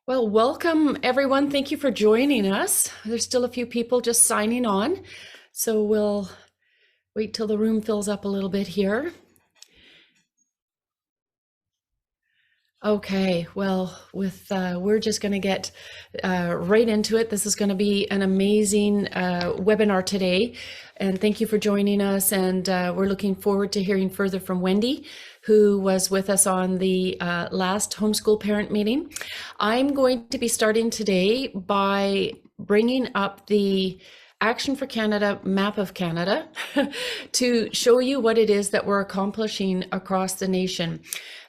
Well, welcome everyone. Thank you for joining us. There's still a few people just signing on, so we'll wait till the room fills up a little bit here. Okay, well, we're just going to get right into it. This is going to be an amazing webinar today, and thank you for joining us. And we're looking forward to hearing further from Wendy, who was with us on the last homeschool parent meeting. I'm going to be starting today by bringing up the Action for Canada map of Canada to show you what it is that we're accomplishing across the nation.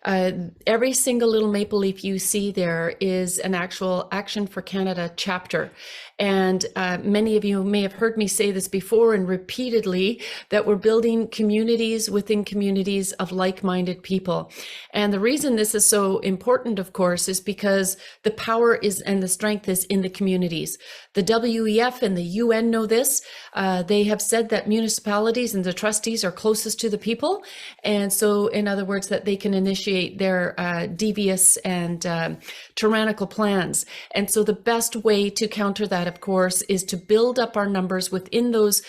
Every single little maple leaf you see there is an actual Action for Canada chapter. And many of you may have heard me say this before and repeatedly, that we're building communities within communities of like-minded people. And the reason this is so important, of course, is because the power is and the strength is in the communities. The WEF and the UN know this. They have said that municipalities and the trustees are closest to the people. And so, in other words, that they can initiate their devious and tyrannical plans. And so the best way to counter that, of course, is to build up our numbers within those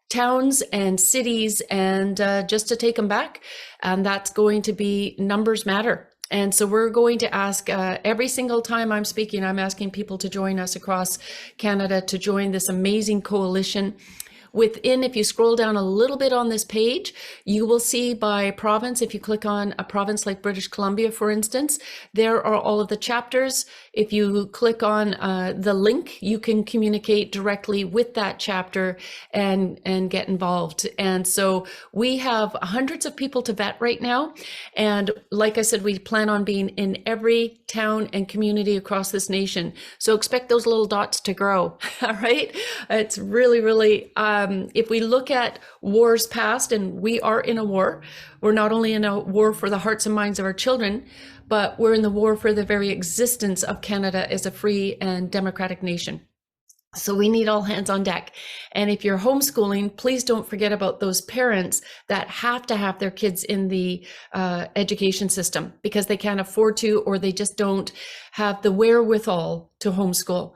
towns and cities and just to take them back. And that's going to be numbers matter. And so we're going to ask every single time I'm speaking, I'm asking people to join us across Canada to join this amazing coalition. Within, if you scroll down a little bit on this page, you will see by province, if you click on a province like British Columbia, for instance, there are all of the chapters. If you click on the link, you can communicate directly with that chapter and get involved. And so we have hundreds of people to vet right now. And like I said, we plan on being in every town and community across this nation. So expect those little dots to grow, all right? It's really, if we look at wars past, and we are in a war, we're not only in a war for the hearts and minds of our children, but we're in the war for the very existence of Canada as a free and democratic nation. So we need all hands on deck. And if you're homeschooling, please don't forget about those parents that have to have their kids in the education system because they can't afford to, or they just don't have the wherewithal to homeschool.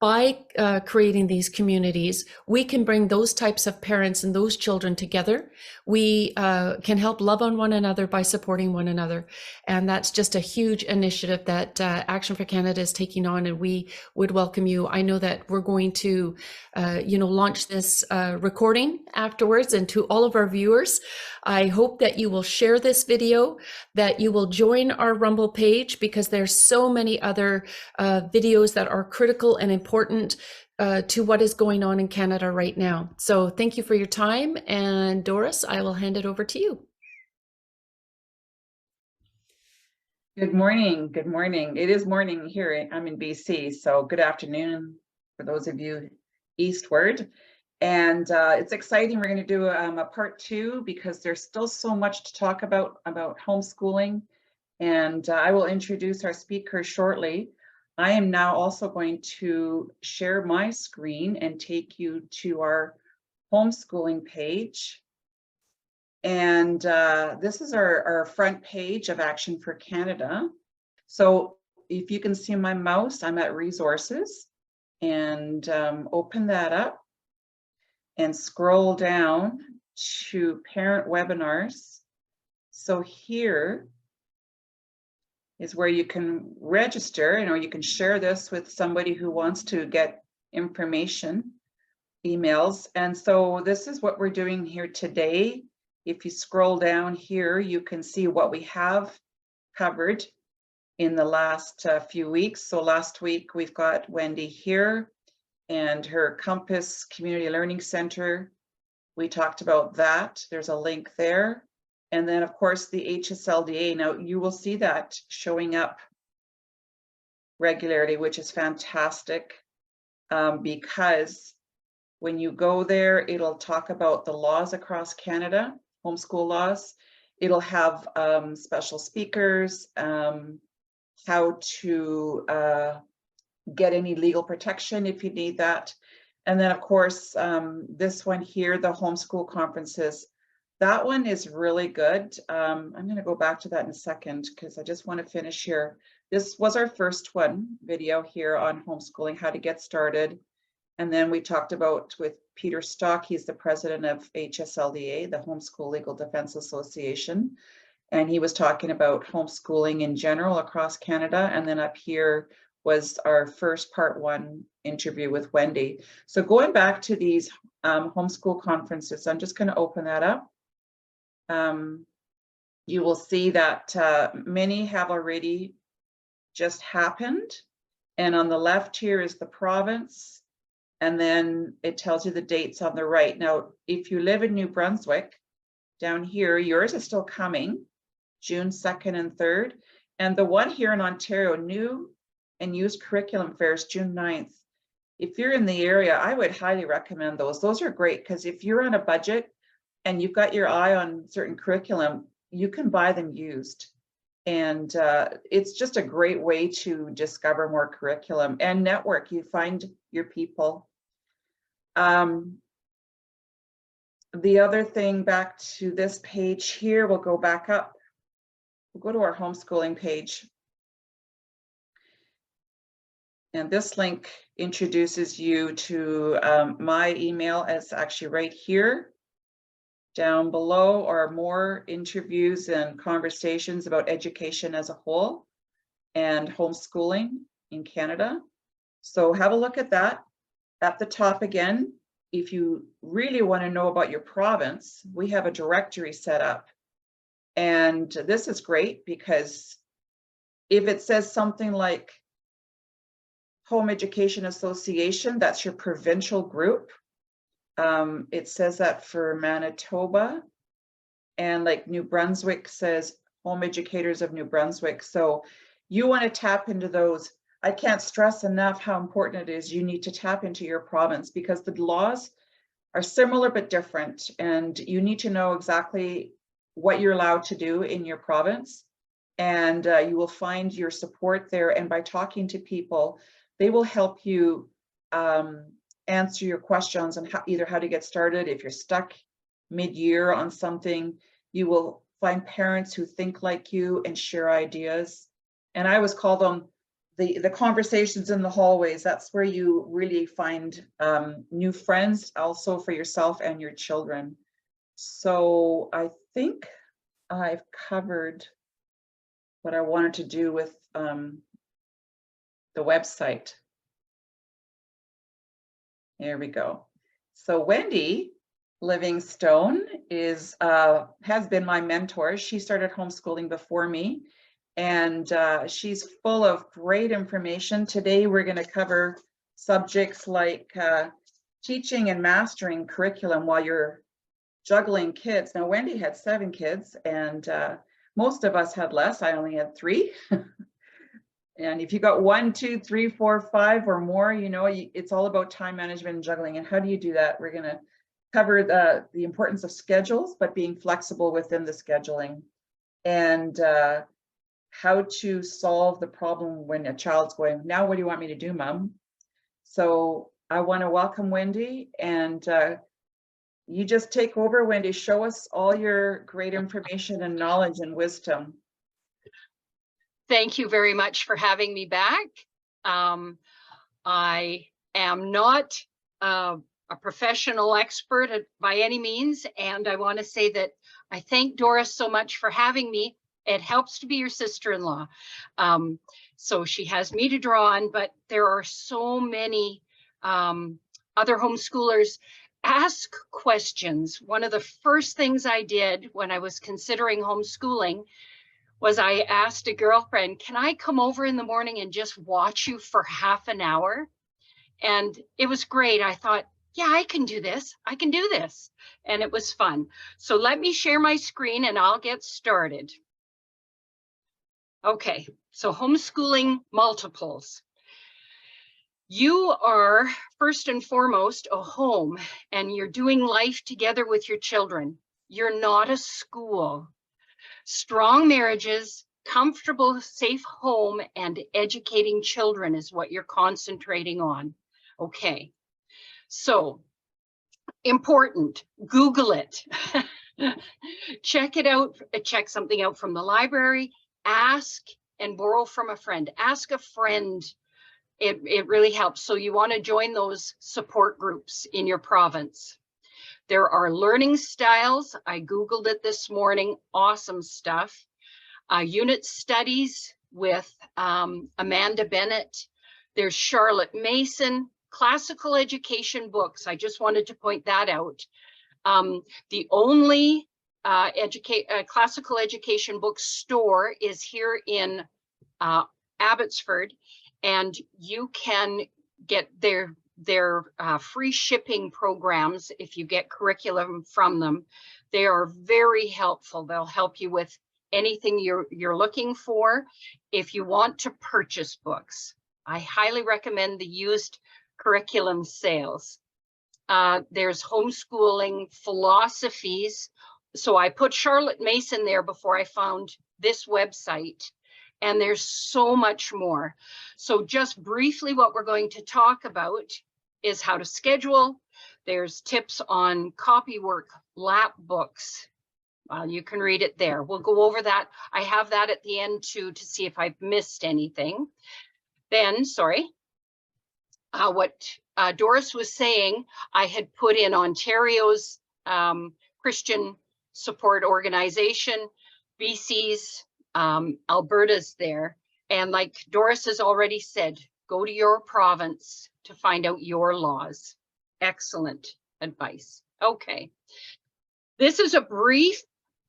By creating these communities, we can bring those types of parents and those children together. We can help love on one another by supporting one another. And that's just a huge initiative that Action for Canada is taking on, and we would welcome you. I know that we're going to, launch this recording afterwards, and to all of our viewers, I hope that you will share this video, that you will join our Rumble page, because there's so many other videos that are critical and important to what is going on in Canada right now. So thank you for your time. And Doris, I will hand it over to you. Good morning. Good morning. It is morning here. I'm in BC, so good afternoon for those of you eastward. And it's exciting. We're going to do a part 2 because there's still so much to talk about homeschooling. And I will introduce our speaker shortly. I am now also going to share my screen and take you to our homeschooling page. And this is our front page of Action for Canada. So if you can see my mouse, I'm at resources, and open that up and scroll down to parent webinars. So here is where you can register, or you can share this with somebody who wants to get information, emails. And so this is what we're doing here today. If you scroll down here, you can see what we have covered in the last few weeks. So last week we've got Wendy here and her Compass Community Learning Center. We talked about that. There's a link there. And then, of course, the HSLDA. Now, you will see that showing up regularly, which is fantastic, because when you go there, it'll talk about the laws across Canada, homeschool laws. It'll have special speakers, how to get any legal protection if you need that. And then, of course, this one here, the homeschool conferences. That one is really good. I'm going to go back to that in a second because I just want to finish here. This was our first video here on homeschooling, how to get started. And then we talked about with Peter Stock, he's the president of HSLDA, the Homeschool Legal Defense Association. And he was talking about homeschooling in general across Canada. And then up here was our first part 1 interview with Wendy. So going back to these homeschool conferences, I'm just going to open that up. You will see that many have already just happened. And on the left here is the province. And then it tells you the dates on the right. Now, if you live in New Brunswick, down here, yours is still coming, June 2nd and 3rd. And the one here in Ontario, new and used curriculum fairs, June 9th. If you're in the area, I would highly recommend those. Those are great because if you're on a budget and you've got your eye on certain curriculum, you can buy them used. And it's just a great way to discover more curriculum and network. You find your people. The other thing, back to this page here, we'll go back up. We'll go to our homeschooling page. And this link introduces you to my email. It's actually right here. Down below are more interviews and conversations about education as a whole and homeschooling in Canada. So have a look at that. At the top again, if you really want to know about your province, we have a directory set up. And this is great because if it says something like Home Education Association, that's your provincial group. It says that for Manitoba, and like New Brunswick says Home Educators of New Brunswick. So you want to tap into those. I can't stress enough how important it is. You need to tap into your province because the laws are similar but different, and you need to know exactly what you're allowed to do in your province. And you will find your support there. And by talking to people, they will help you answer your questions on either how to get started. If you're stuck mid-year on something, you will find parents who think like you and share ideas. And I always call them the conversations in the hallways. That's where you really find new friends, also for yourself and your children. So I think I've covered what I wanted to do with the website. There we go. So Wendy Livingstone has been my mentor. She started homeschooling before me, and she's full of great information. Today we're going to cover subjects like teaching and mastering curriculum while you're juggling kids. Now Wendy had 7 kids, and most of us had less. I only had 3. And if you got 1, 2, 3, 4, 5 or more, you know, it's all about time management and juggling. And how do you do that? We're going to cover the importance of schedules, but being flexible within the scheduling, and how to solve the problem when a child's going, now what do you want me to do, Mom? So I want to welcome Wendy, and you just take over, Wendy. Show us all your great information and knowledge and wisdom. Thank you very much for having me back. I am not a professional expert by any means, and I want to say that I thank Doris so much for having me. It helps to be your sister-in-law. So she has me to draw on, but there are so many other homeschoolers. Ask questions. One of the first things I did when I was considering homeschooling was I asked a girlfriend, can I come over in the morning and just watch you for half an hour? And it was great. I thought, yeah, I can do this. I can do this. And it was fun. So let me share my screen and I'll get started. Okay, so homeschooling multiples. You are first and foremost a home, and you're doing life together with your children. You're not a school. Strong marriages, comfortable, safe home, and educating children is what you're concentrating on. Okay, so important, Google it. Check it out, check something out from the library, ask and borrow from a friend. Ask a friend. It really helps. So you want to join those support groups in your province. There are learning styles. I Googled it this morning. Awesome stuff. Unit studies with Amanda Bennett. There's Charlotte Mason. Classical education books. I just wanted to point that out. The only classical education bookstore is here in Abbotsford, and you can get their free shipping programs if you get curriculum from them. They are very helpful. They'll help you with anything you're looking for. If you want to purchase books, I highly recommend the used curriculum sales. There's homeschooling philosophies. So I put Charlotte Mason there before I found this website, and there's so much more. So just briefly, what we're going to talk about is how to schedule. There's tips on copywork, lap books. You can read it there. We'll go over that. I have that at the end too, to see if I've missed anything. Then, sorry, what Doris was saying, I had put in Ontario's Christian support organization, BC's, Alberta's there. And like Doris has already said, go to your province to find out your laws. Excellent advice. Okay. This is a brief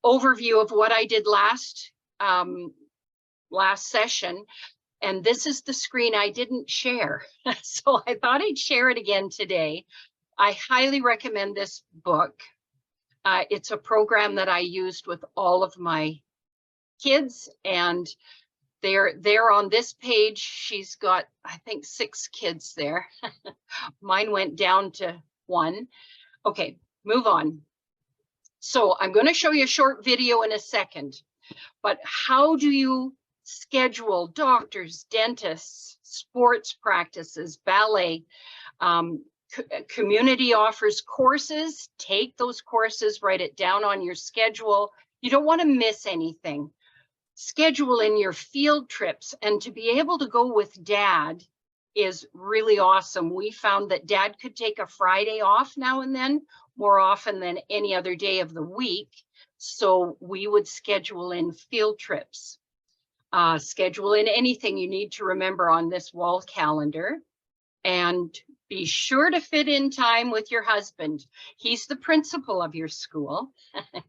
overview of what I did last session. And this is the screen I didn't share. So I thought I'd share it again today. I highly recommend this book. It's a program that I used with all of my kids, and they're on this page. She's got, I think, 6 kids there. Mine went down to 1. Okay, move on. So I'm going to show you a short video in a second, but how do you schedule doctors, dentists, sports practices, ballet? Community offers courses. Take those courses, write it down on your schedule. You don't want to miss anything. Schedule in your field trips, and to be able to go with Dad is really awesome. We found that Dad could take a Friday off now and then, more often than any other day of the week. So we would schedule in field trips. Schedule in anything you need to remember on this wall calendar, and be sure to fit in time with your husband. He's the principal of your school.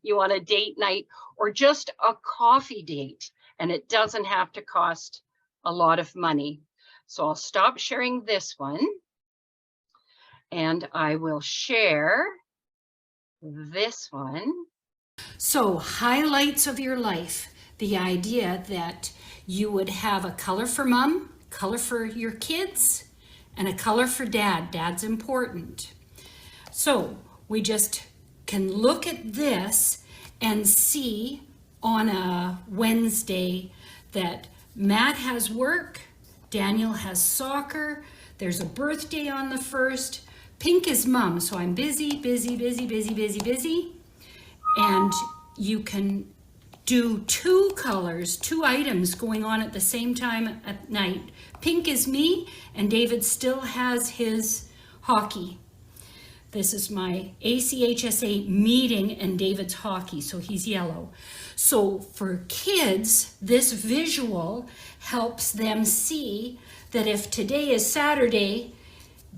You want a date night or just a coffee date, and it doesn't have to cost a lot of money. So I'll stop sharing this one, and I will share this one. So, highlights of your life. The idea that you would have a color for mom, color for your kids, and a color for Dad. Dad's important. So we just can look at this and see on a Wednesday that Matt has work, Daniel has soccer, there's a birthday on the 1st, Pink is mom, so I'm busy, busy, busy, busy, busy, busy. And you can do 2 colors, 2 items going on at the same time at night. Pink is me, and David still has his hockey. This is my ACHSA meeting and David's hockey, so he's yellow. So for kids, this visual helps them see that if today is Saturday,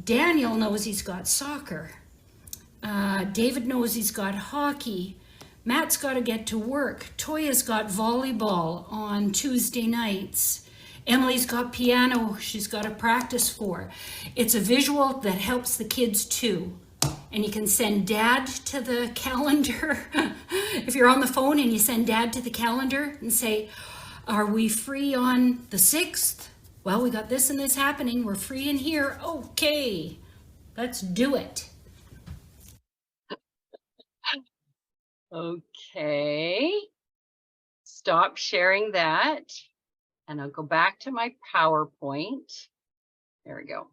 Daniel knows he's got soccer. David knows he's got hockey. Matt's got to get to work. Toya's got volleyball on Tuesday nights. Emily's got piano she's got to practice for. It's a visual that helps the kids too. And you can send Dad to the calendar. If you're on the phone and you send Dad to the calendar and say, are we free on the 6th? Well, we got this and this happening. We're free in here. Okay, let's do it. Okay, stop sharing that, and I'll go back to my PowerPoint. There we go.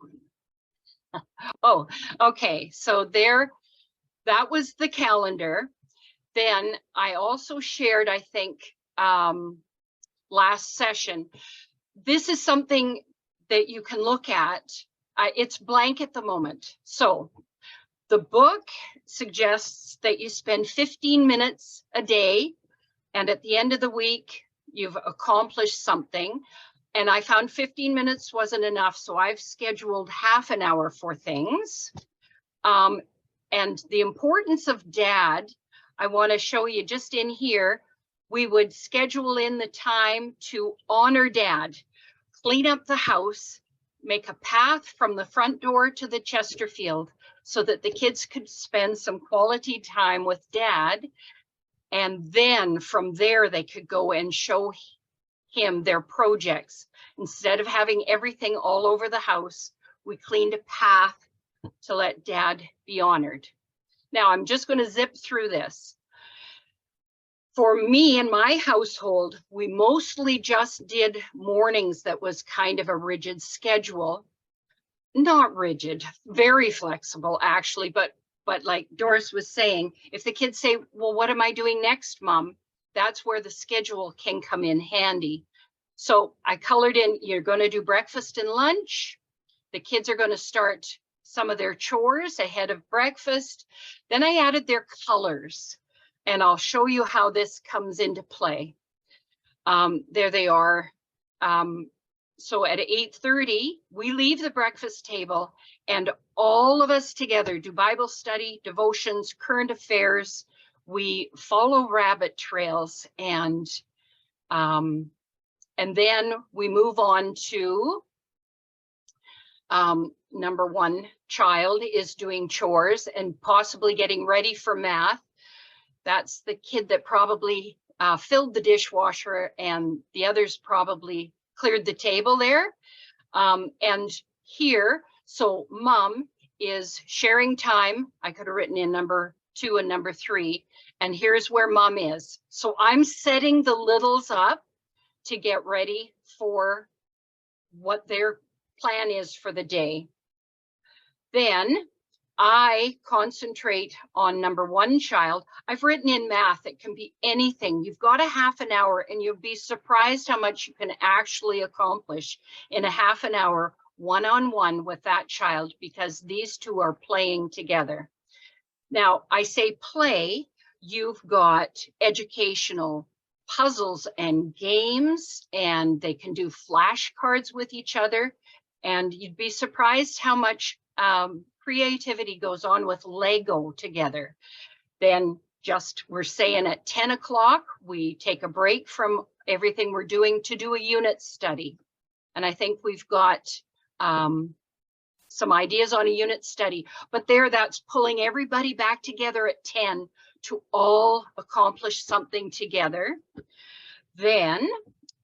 Oh, okay, so there, that was the calendar. Then I also shared, I think, last session. This is something that you can look at. It's blank at the moment. So the book suggests that you spend 15 minutes a day, and at the end of the week, you've accomplished something. And I found 15 minutes wasn't enough, so I've scheduled half an hour for things. And the importance of dad, I want to show you just in here. We would schedule in the time to honor dad, clean up the house, make a path from the front door to the Chesterfield so that the kids could spend some quality time with dad. And then from there, they could go and show him their projects. Instead of having everything all over the house, we cleaned a path to let dad be honored. Now I'm just going to zip through this. For me and my household, we mostly just did mornings. That was kind of a rigid schedule. Not rigid, very flexible actually, but like Doris was saying, if the kids say, well, what am I doing next, Mom? That's where the schedule can come in handy. So I colored in, you're going to do breakfast and lunch. The kids are going to start some of their chores ahead of breakfast. Then I added their colors, and I'll show you how this comes into play. There they are. So at 8:30, we leave the breakfast table, and all of us together do Bible study, devotions, current affairs. We follow rabbit trails, and then we move on to number one child is doing chores and possibly getting ready for math. That's the kid that probably filled the dishwasher, and the others probably cleared the table there. And here, so Mom is sharing time. I could have written in number 2 and number 3, and here's where Mom is. So I'm setting the littles up to get ready for what their plan is for the day. Then I concentrate on number 1 child. I've written in math, it can be anything. You've got a half an hour, and you'll be surprised how much you can actually accomplish in a half an hour one-on-one with that child, because these two are playing together. Now, I say play, you've got educational puzzles and games, and they can do flashcards with each other. And you'd be surprised how much creativity goes on with Lego together. Then just, we're saying at 10 o'clock, we take a break from everything we're doing to do a unit study. And I think we've got some ideas on a unit study, but that's pulling everybody back together at 10 to all accomplish something together. Then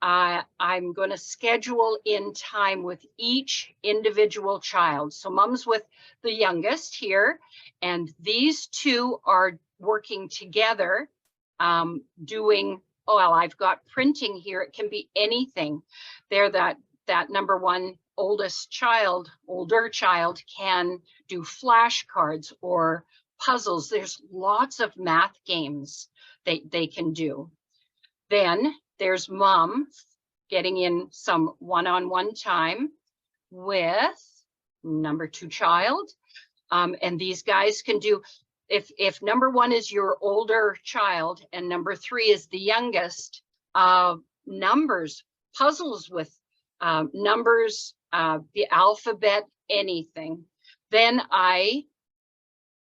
I'm going to schedule in time with each individual child. So Mom's with the youngest here, and these two are working together, doing, well, I've got printing here. It can be anything. There, that number 1 older child can do flashcards or puzzles. There's lots of math games they can do. Then there's Mom getting in some one-on-one time with number 2 child. And these guys can do, if number 1 is your older child and number 3 is the youngest, numbers, puzzles with numbers, the alphabet, anything. Then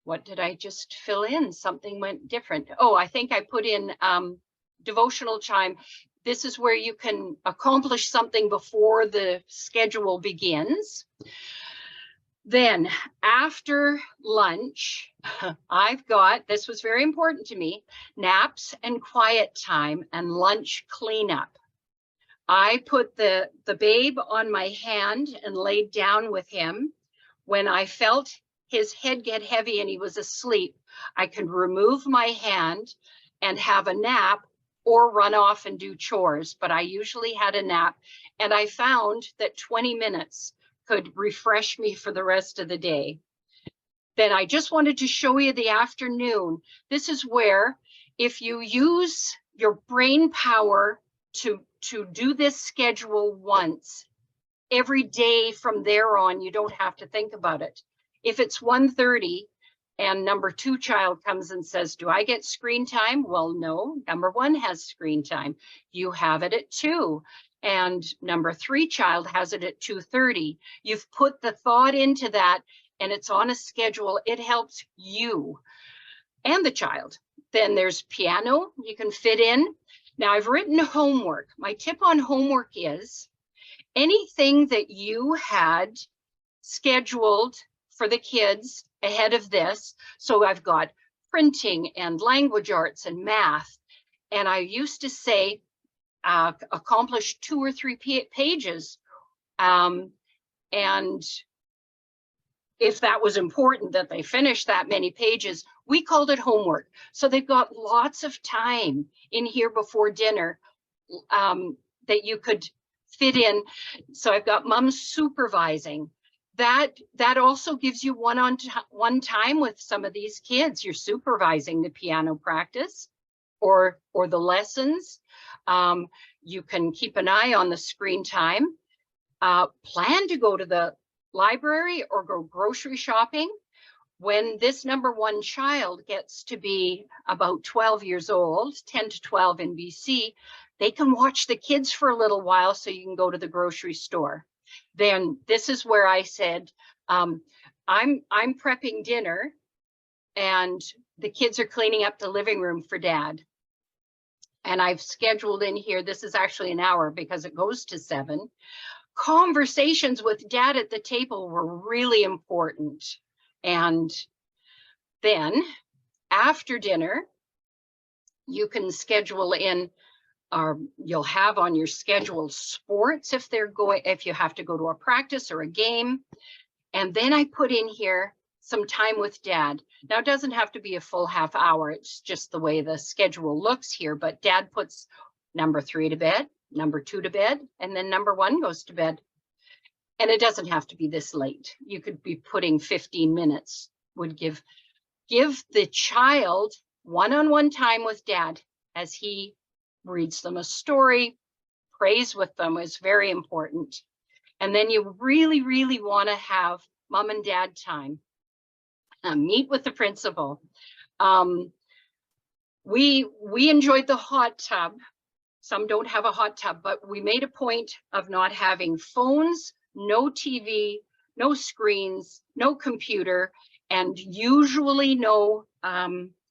what did I just fill in? Something went different. Oh, I think I put in devotional time. This is where you can accomplish something before the schedule begins. Then after lunch, I've got, this was very important to me, naps and quiet time and lunch cleanup. I put the babe on my hand and laid down with him. When I felt his head get heavy and he was asleep, I could remove my hand and have a nap or run off and do chores, but I usually had a nap, and I found that 20 minutes could refresh me for the rest of the day. Then I just wanted to show you the afternoon. This is where, if you use your brain power to do this schedule once. Every day from there on, you don't have to think about it. If it's 1:30 and number 2 child comes and says, do I get screen time? Well, no, number 1 has screen time. You have it at 2. And number 3 child has it at 2:30. You've put the thought into that and it's on a schedule. It helps you and the child. Then there's piano you can fit in. Now I've written homework. My tip on homework is anything that you had scheduled for the kids ahead of this. So I've got printing and language arts and math. And I used to say, accomplish 2 or 3 pages. And if that was important that they finish that many pages, we called it homework. So they've got lots of time in here before dinner that you could fit in. So I've got mom supervising. That also gives you one-on-one time with some of these kids. You're supervising the piano practice or the lessons. You can keep an eye on the screen time. Plan to go to the library or go grocery shopping. When this number 1 child gets to be about 12 years old, 10 to 12 in BC, they can watch the kids for a little while so you can go to the grocery store. Then this is where I said, I'm prepping dinner and the kids are cleaning up the living room for dad. And I've scheduled in here, this is actually an hour because it goes to 7. Conversations with dad at the table were really important. And then after dinner, you can schedule in, you'll have on your schedule sports if you have to go to a practice or a game. And then I put in here some time with dad. Now it doesn't have to be a full half hour. It's just the way the schedule looks here, but dad puts number 3 to bed, number 2 to bed, and then number 1 goes to bed. And it doesn't have to be this late. You could be putting 15 minutes, would give the child one-on-one time with dad as he reads them a story, prays with them is very important. And then you really, really want to have mom and dad time. Meet with the principal. We enjoyed the hot tub. Some don't have a hot tub, but we made a point of not having phones, no TV, no screens, no computer, and usually no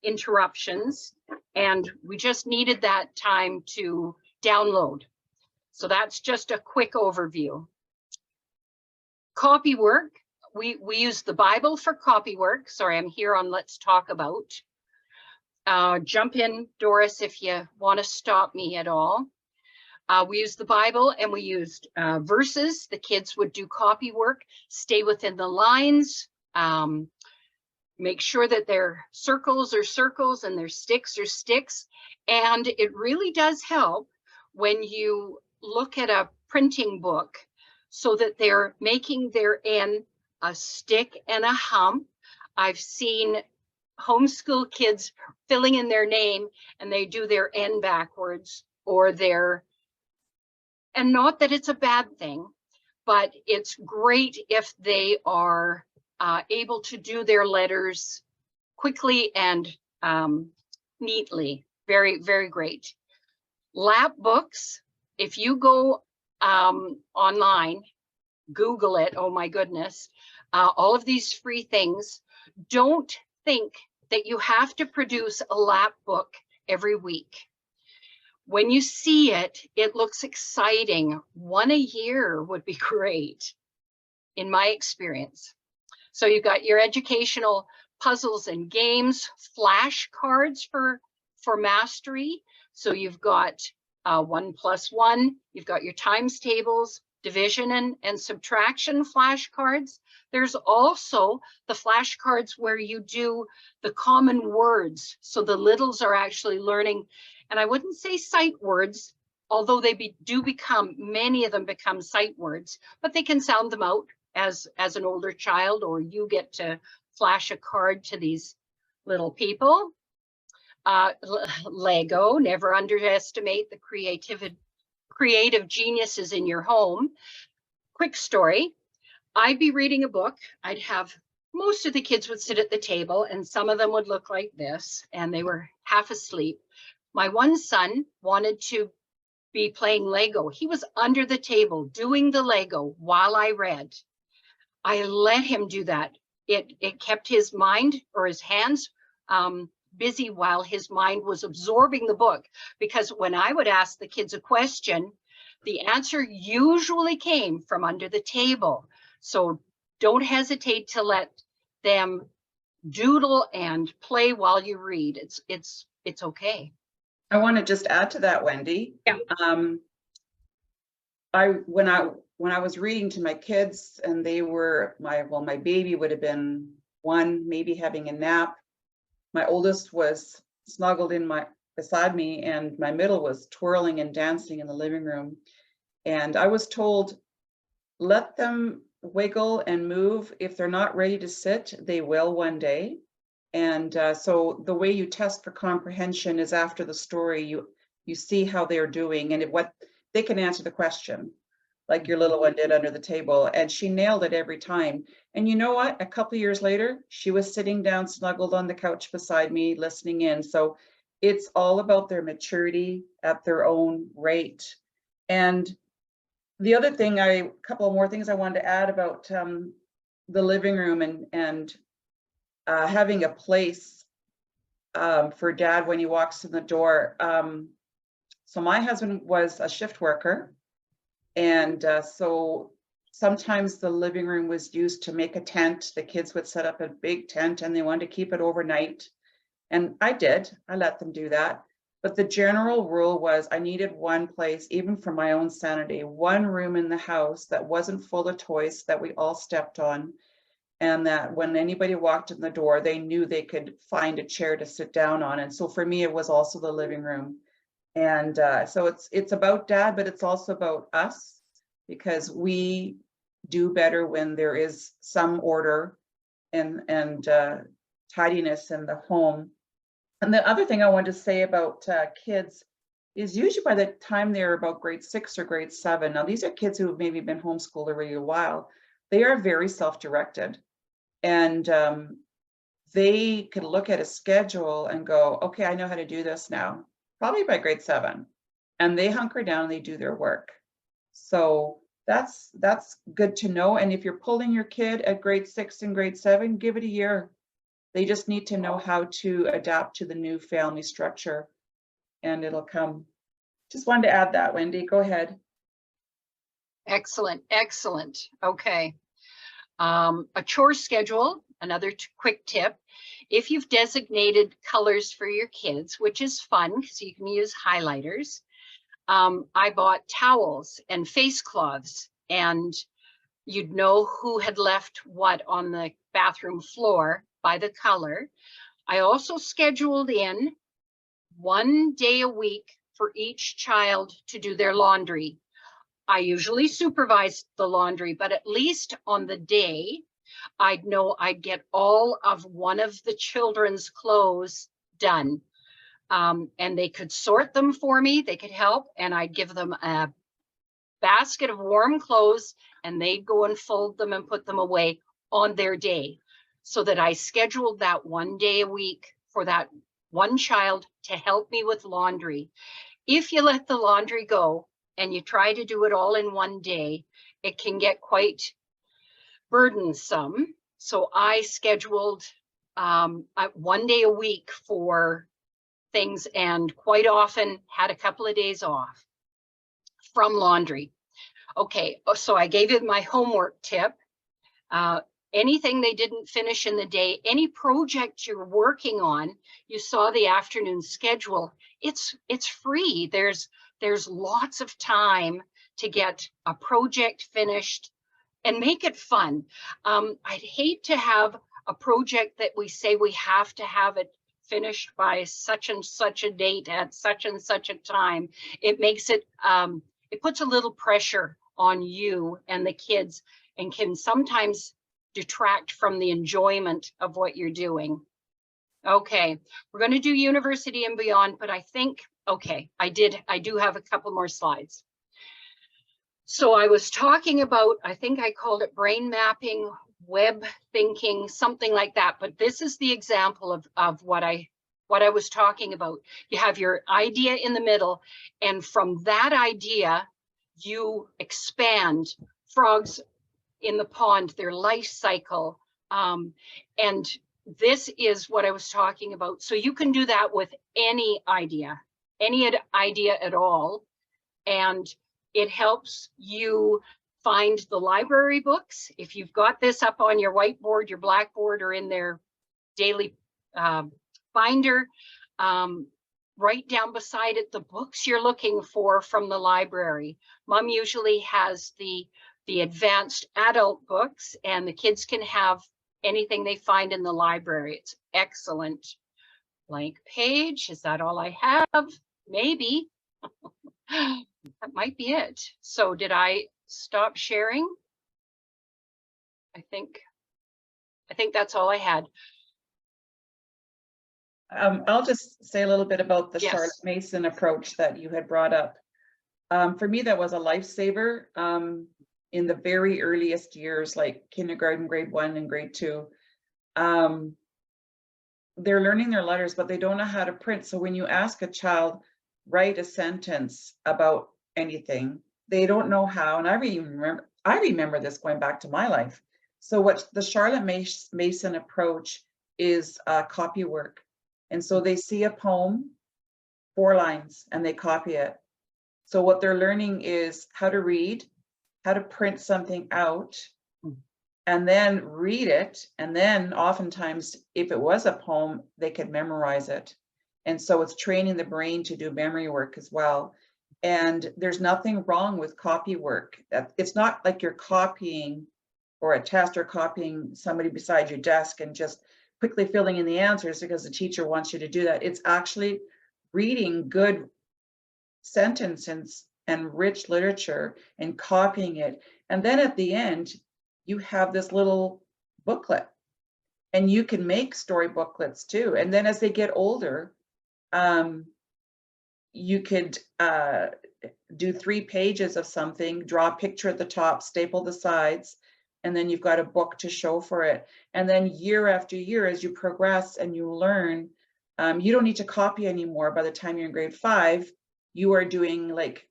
interruptions. And we just needed that time to download. So that's just a quick overview. Copy work. We use the Bible for copy work. Sorry, I'm here on Let's Talk About. Jump in, Doris, if you want to stop me at all. We used the Bible and we used verses. The kids would do copy work, stay within the lines, make sure that their circles are circles and their sticks are sticks. And it really does help when you look at a printing book so that they're making their N a stick and a hump. I've seen homeschool kids filling in their name and they do their N backwards or their, and not that it's a bad thing, but it's great if they are able to do their letters quickly and neatly. Very, very great. Lap books, if you go online, Google it, oh my goodness, all of these free things, don't think that you have to produce a lap book every week. When you see it, it looks exciting. 1 a year would be great, in my experience. So you've got your educational puzzles and games, flashcards for mastery. So you've got 1+1, you've got your times tables, division and subtraction flashcards. There's also the flashcards where you do the common words. So the littles are actually learning, and I wouldn't say sight words, although they do become, many of them become sight words, but they can sound them out as an older child, or you get to flash a card to these little people. Lego, never underestimate the creative geniuses in your home. Quick story. I'd be reading a book. I'd have most of the kids would sit at the table and some of them would look like this and they were half asleep. My one son wanted to be playing Lego. He was under the table doing the Lego while I read. I let him do that. It kept his mind or his hands busy while his mind was absorbing the book, because when I would ask the kids a question, the answer usually came from under the table. So don't hesitate to let them doodle and play while you read. It's okay. I want to just add to that, Wendy. Yeah. When I was reading to my kids and they were my baby would have been 1, maybe having a nap. My oldest was snuggled beside me and my middle was twirling and dancing in the living room. And I was told, let them wiggle and move. If they're not ready to sit, they will one day. And so the way you test for comprehension is after the story, you see how they're doing and what they can answer the question, like your little one did under the table. And she nailed it every time. And you know what? A couple of years later, she was sitting down, snuggled on the couch beside me, listening in. So it's all about their maturity at their own rate. And the other thing, a couple of more things I wanted to add about the living room and having a place for dad when he walks in the door. So my husband was a shift worker. And so sometimes the living room was used to make a tent. The kids would set up a big tent and they wanted to keep it overnight. And I let them do that. But the general rule was I needed one place, even for my own sanity, one room in the house that wasn't full of toys that we all stepped on. And that when anybody walked in the door, they knew they could find a chair to sit down on. And so for me, it was also the living room. And so it's about dad, but it's also about us, because we do better when there is some order and tidiness in the home. And the other thing I wanted to say about kids is usually by the time they're about grade 6 or grade 7, now these are kids who have maybe been homeschooled already a while, they are very self-directed. And they could look at a schedule and go, okay, I know how to do this now, probably by grade 7. And they hunker down and they do their work. So that's good to know. And if you're pulling your kid at grade 6 and grade 7, give it a year. They just need to know how to adapt to the new family structure and it'll come. Just wanted to add that, Wendy, go ahead. Excellent, excellent. Okay. A chore schedule, another quick tip. If you've designated colors for your kids, which is fun because you can use highlighters, I bought towels and face cloths and you'd know who had left what on the bathroom floor by the color. I also scheduled in 1 day a week for each child to do their laundry. I usually supervised the laundry, but at least on the day, I'd know I'd get all of one of the children's clothes done. And they could sort them for me, they could help, and I'd give them a basket of warm clothes and they'd go and fold them and put them away on their day. So that I scheduled that 1 day a week for that one child to help me with laundry. If you let the laundry go and you try to do it all in 1 day, it can get quite burdensome. So I scheduled 1 day a week for things and quite often had a couple of days off from laundry. Okay, so I gave you my homework tip. Anything they didn't finish in the day, any project you're working on, you saw the afternoon schedule, it's free. There's lots of time to get a project finished and make it fun. I'd hate to have a project that we say we have to have it finished by such and such a date at such and such a time. It makes it, it puts a little pressure on you and the kids and can sometimes detract from the enjoyment of what you're doing. Okay, we're going to do university and beyond, but I think, okay, I do have a couple more slides. So I was talking about, I think I called it brain mapping, web thinking, something like that. But this is the example of what I was talking about. You have your idea in the middle, and from that idea, you expand frogs in the pond, their life cycle. And this is what I was talking about. So you can do that with any idea at all. And it helps you find the library books. If you've got this up on your whiteboard, your blackboard, or in their daily binder, right down beside it, the books you're looking for from the library. Mom usually has the advanced adult books, and the kids can have anything they find in the library. It's excellent. Blank page, is that all I have? Maybe. That might be it. So did I stop sharing? I think that's all I had. I'll just say a little bit about the Yes. Charlotte Mason approach that you had brought up. For me, that was a lifesaver in the very earliest years, like kindergarten, grade 1 and grade 2. They're learning their letters, but they don't know how to print. So when you ask a child, write a sentence about anything, they don't know how. And I remember this going back to my life. So what the Charlotte Mason approach is copy work. And so they see a poem, 4 lines, and they copy it. So what they're learning is how to read, how to print something out, and then read it. And then oftentimes, if it was a poem, they could memorize it. And so it's training the brain to do memory work as well. And there's nothing wrong with copy work. It's not like you're copying or a test or copying somebody beside your desk and just quickly filling in the answers because the teacher wants you to do that. It's actually reading good sentences and rich literature and copying it. And then at the end, you have this little booklet, and you can make story booklets too. And then as they get older, you could do 3 pages of something, draw a picture at the top, staple the sides, and then you've got a book to show for it. And then year after year, as you progress and you learn, you don't need to copy anymore. By the time you're in grade 5, you are doing like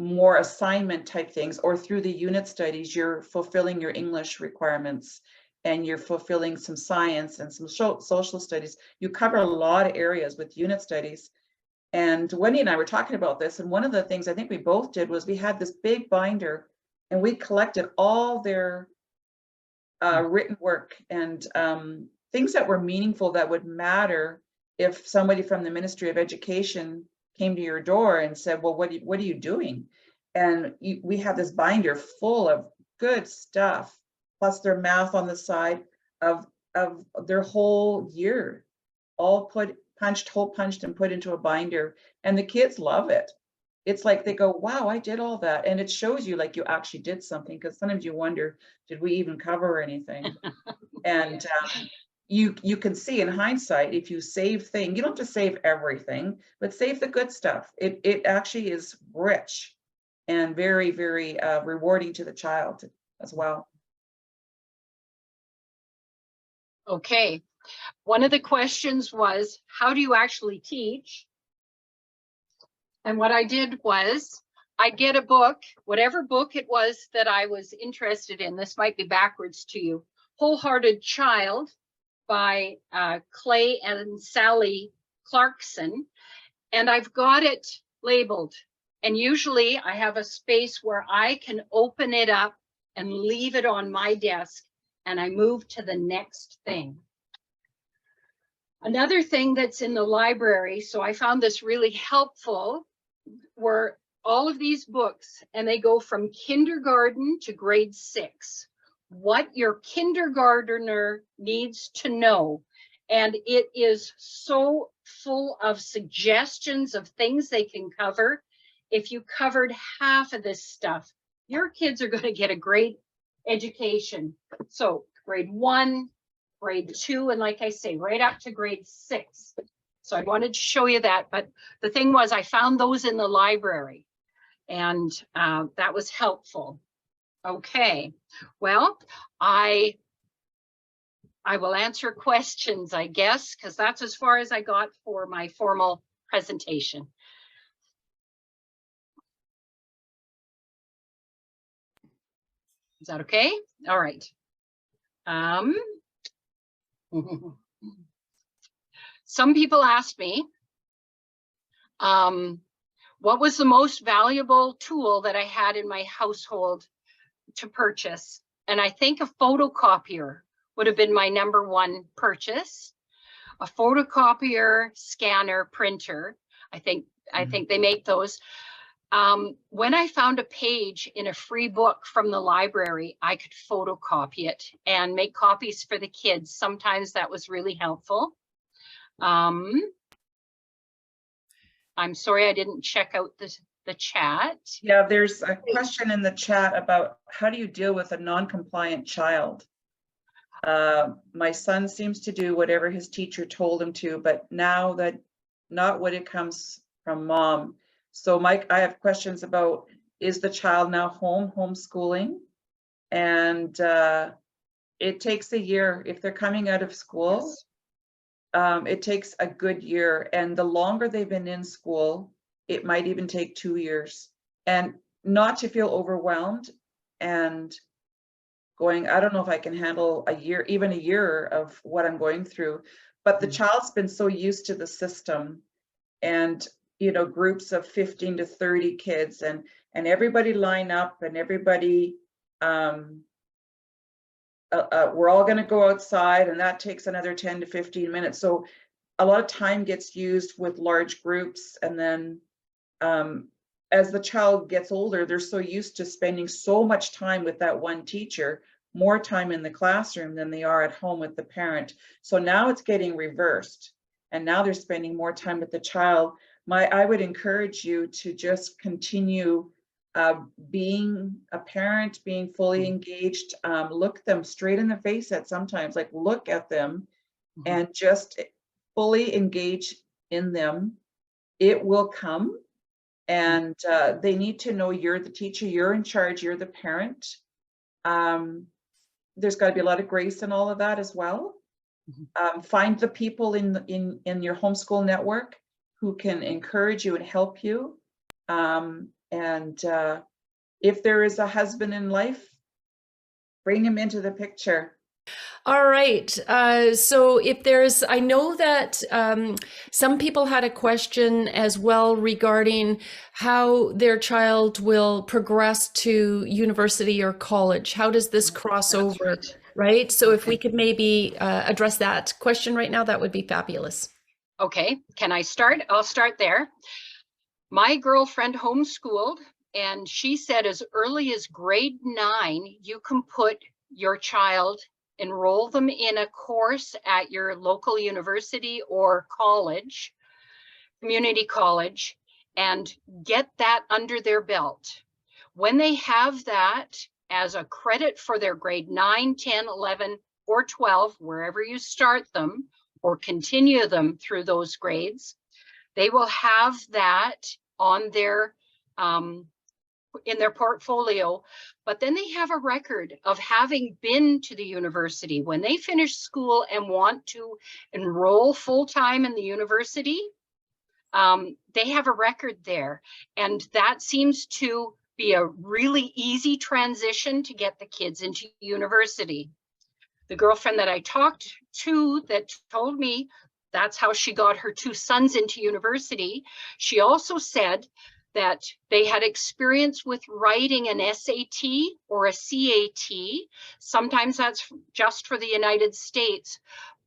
more assignment type things, or through the unit studies, you're fulfilling your English requirements, and you're fulfilling some science and some social studies. You cover a lot of areas with unit studies. And Wendy and I were talking about this, and one of the things I think we both did was we had this big binder, and we collected all their written work and things that were meaningful, that would matter if somebody from the Ministry of Education came to your door and said, well, what are you doing? And we have this binder full of good stuff, plus their math on the side of their whole year, all hole punched and put into a binder. And the kids love it. It's like they go, wow, I did all that. And it shows you like you actually did something, because sometimes you wonder, did we even cover anything? And you can see in hindsight, if you save things, you don't have to save everything, but save the good stuff. It actually is rich and very, very rewarding to the child as well. Okay. One of the questions was, how do you actually teach? And what I did was, I'd get a book, whatever book it was that I was interested in. This might be backwards to you. Wholehearted Child by Clay and Sally Clarkson. And I've got it labeled. And usually I have a space where I can open it up and leave it on my desk, and I move to the next thing. Another thing that's in the library, so I found this really helpful, were all of these books, and they go from kindergarten to grade 6. What your kindergartner needs to know. And it is so full of suggestions of things they can cover. If you covered half of this stuff, your kids are going to get a great education. So grade 1, grade 2, and like I say, right up to grade 6. So I wanted to show you that. But the thing was, I found those in the library. And that was helpful. Okay, well, I will answer questions, I guess, because that's as far as I got for my formal presentation. Is that okay? All right. Some people asked me, what was the most valuable tool that I had in my household to purchase? And I think a photocopier would have been my #1 purchase. A photocopier, scanner, printer. I think they make those. When I found a page in a free book from the library, I could photocopy it and make copies for the kids. Sometimes that was really helpful. I'm sorry, I didn't check out the chat. Yeah, there's a question in the chat about how do you deal with a non-compliant child? My son seems to do whatever his teacher told him to, but now that not what it comes from mom. So Mike, I have questions about, is the child now homeschooling? And it takes a year if they're coming out of school. Yes. It takes a good year, and the longer they've been in school, it might even take 2 years. And not to feel overwhelmed and going, I don't know if I can handle a year, even a year of what I'm going through, but the child's been so used to the system, and you know, groups of 15 to 30 kids, and everybody line up, and everybody we're all going to go outside, and that takes another 10 to 15 minutes. So a lot of time gets used with large groups. And then as the child gets older, they're so used to spending so much time with that one teacher, more time in the classroom than they are at home with the parent. So now it's getting reversed, and now they're spending more time with the child. I would encourage you to just continue being a parent, being fully engaged. Look them straight in the face at sometimes, like look at them and just fully engage in them. It will come, and they need to know you're the teacher, you're in charge, you're the parent. There's got to be a lot of grace in all of that as well. Find the people in your homeschool network who can encourage you and help you. And if there is a husband in life, bring him into the picture. All right. So if there's, I know that some people had a question as well regarding how their child will progress to university or college. How does this cross over, right? So if we could maybe address that question right now, that would be fabulous. Okay, can I start? I'll start there. My girlfriend homeschooled, and she said as early as grade 9, you can put your child, enroll them in a course at your local university or college, community college, and get that under their belt. When they have that as a credit for their grade 9, 10, 11, or 12, wherever you start them, or continue them through those grades, they will have that on their in their portfolio, but then they have a record of having been to the university. When they finish school and want to enroll full-time in the university, they have a record there, and that seems to be a really easy transition to get the kids into university. The girlfriend that I talked to that told me that's how she got her 2 sons into university, she also said that they had experience with writing an SAT or a CAT. Sometimes that's just for the United States,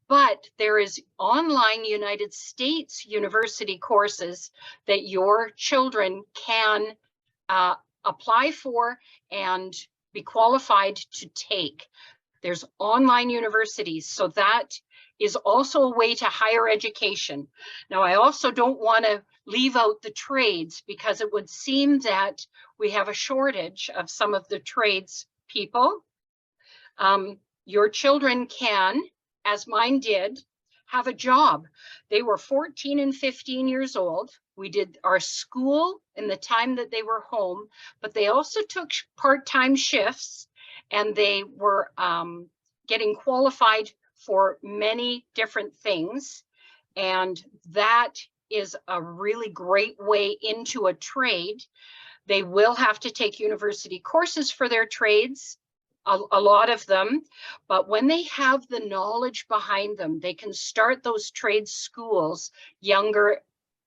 but there is online United States university courses that your children can apply for and be qualified to take. There's online universities, so that is also a way to higher education. Now, I also don't want to leave out the trades, because it would seem that we have a shortage of some of the trades people. Your children can, as mine did, have a job. They were 14 and 15 years old We did our school in the time that they were home, but they also took part-time shifts, and they were getting qualified for many different things. And that is a really great way into a trade. They will have to take university courses for their trades, a lot of them, but when they have the knowledge behind them, they can start those trade schools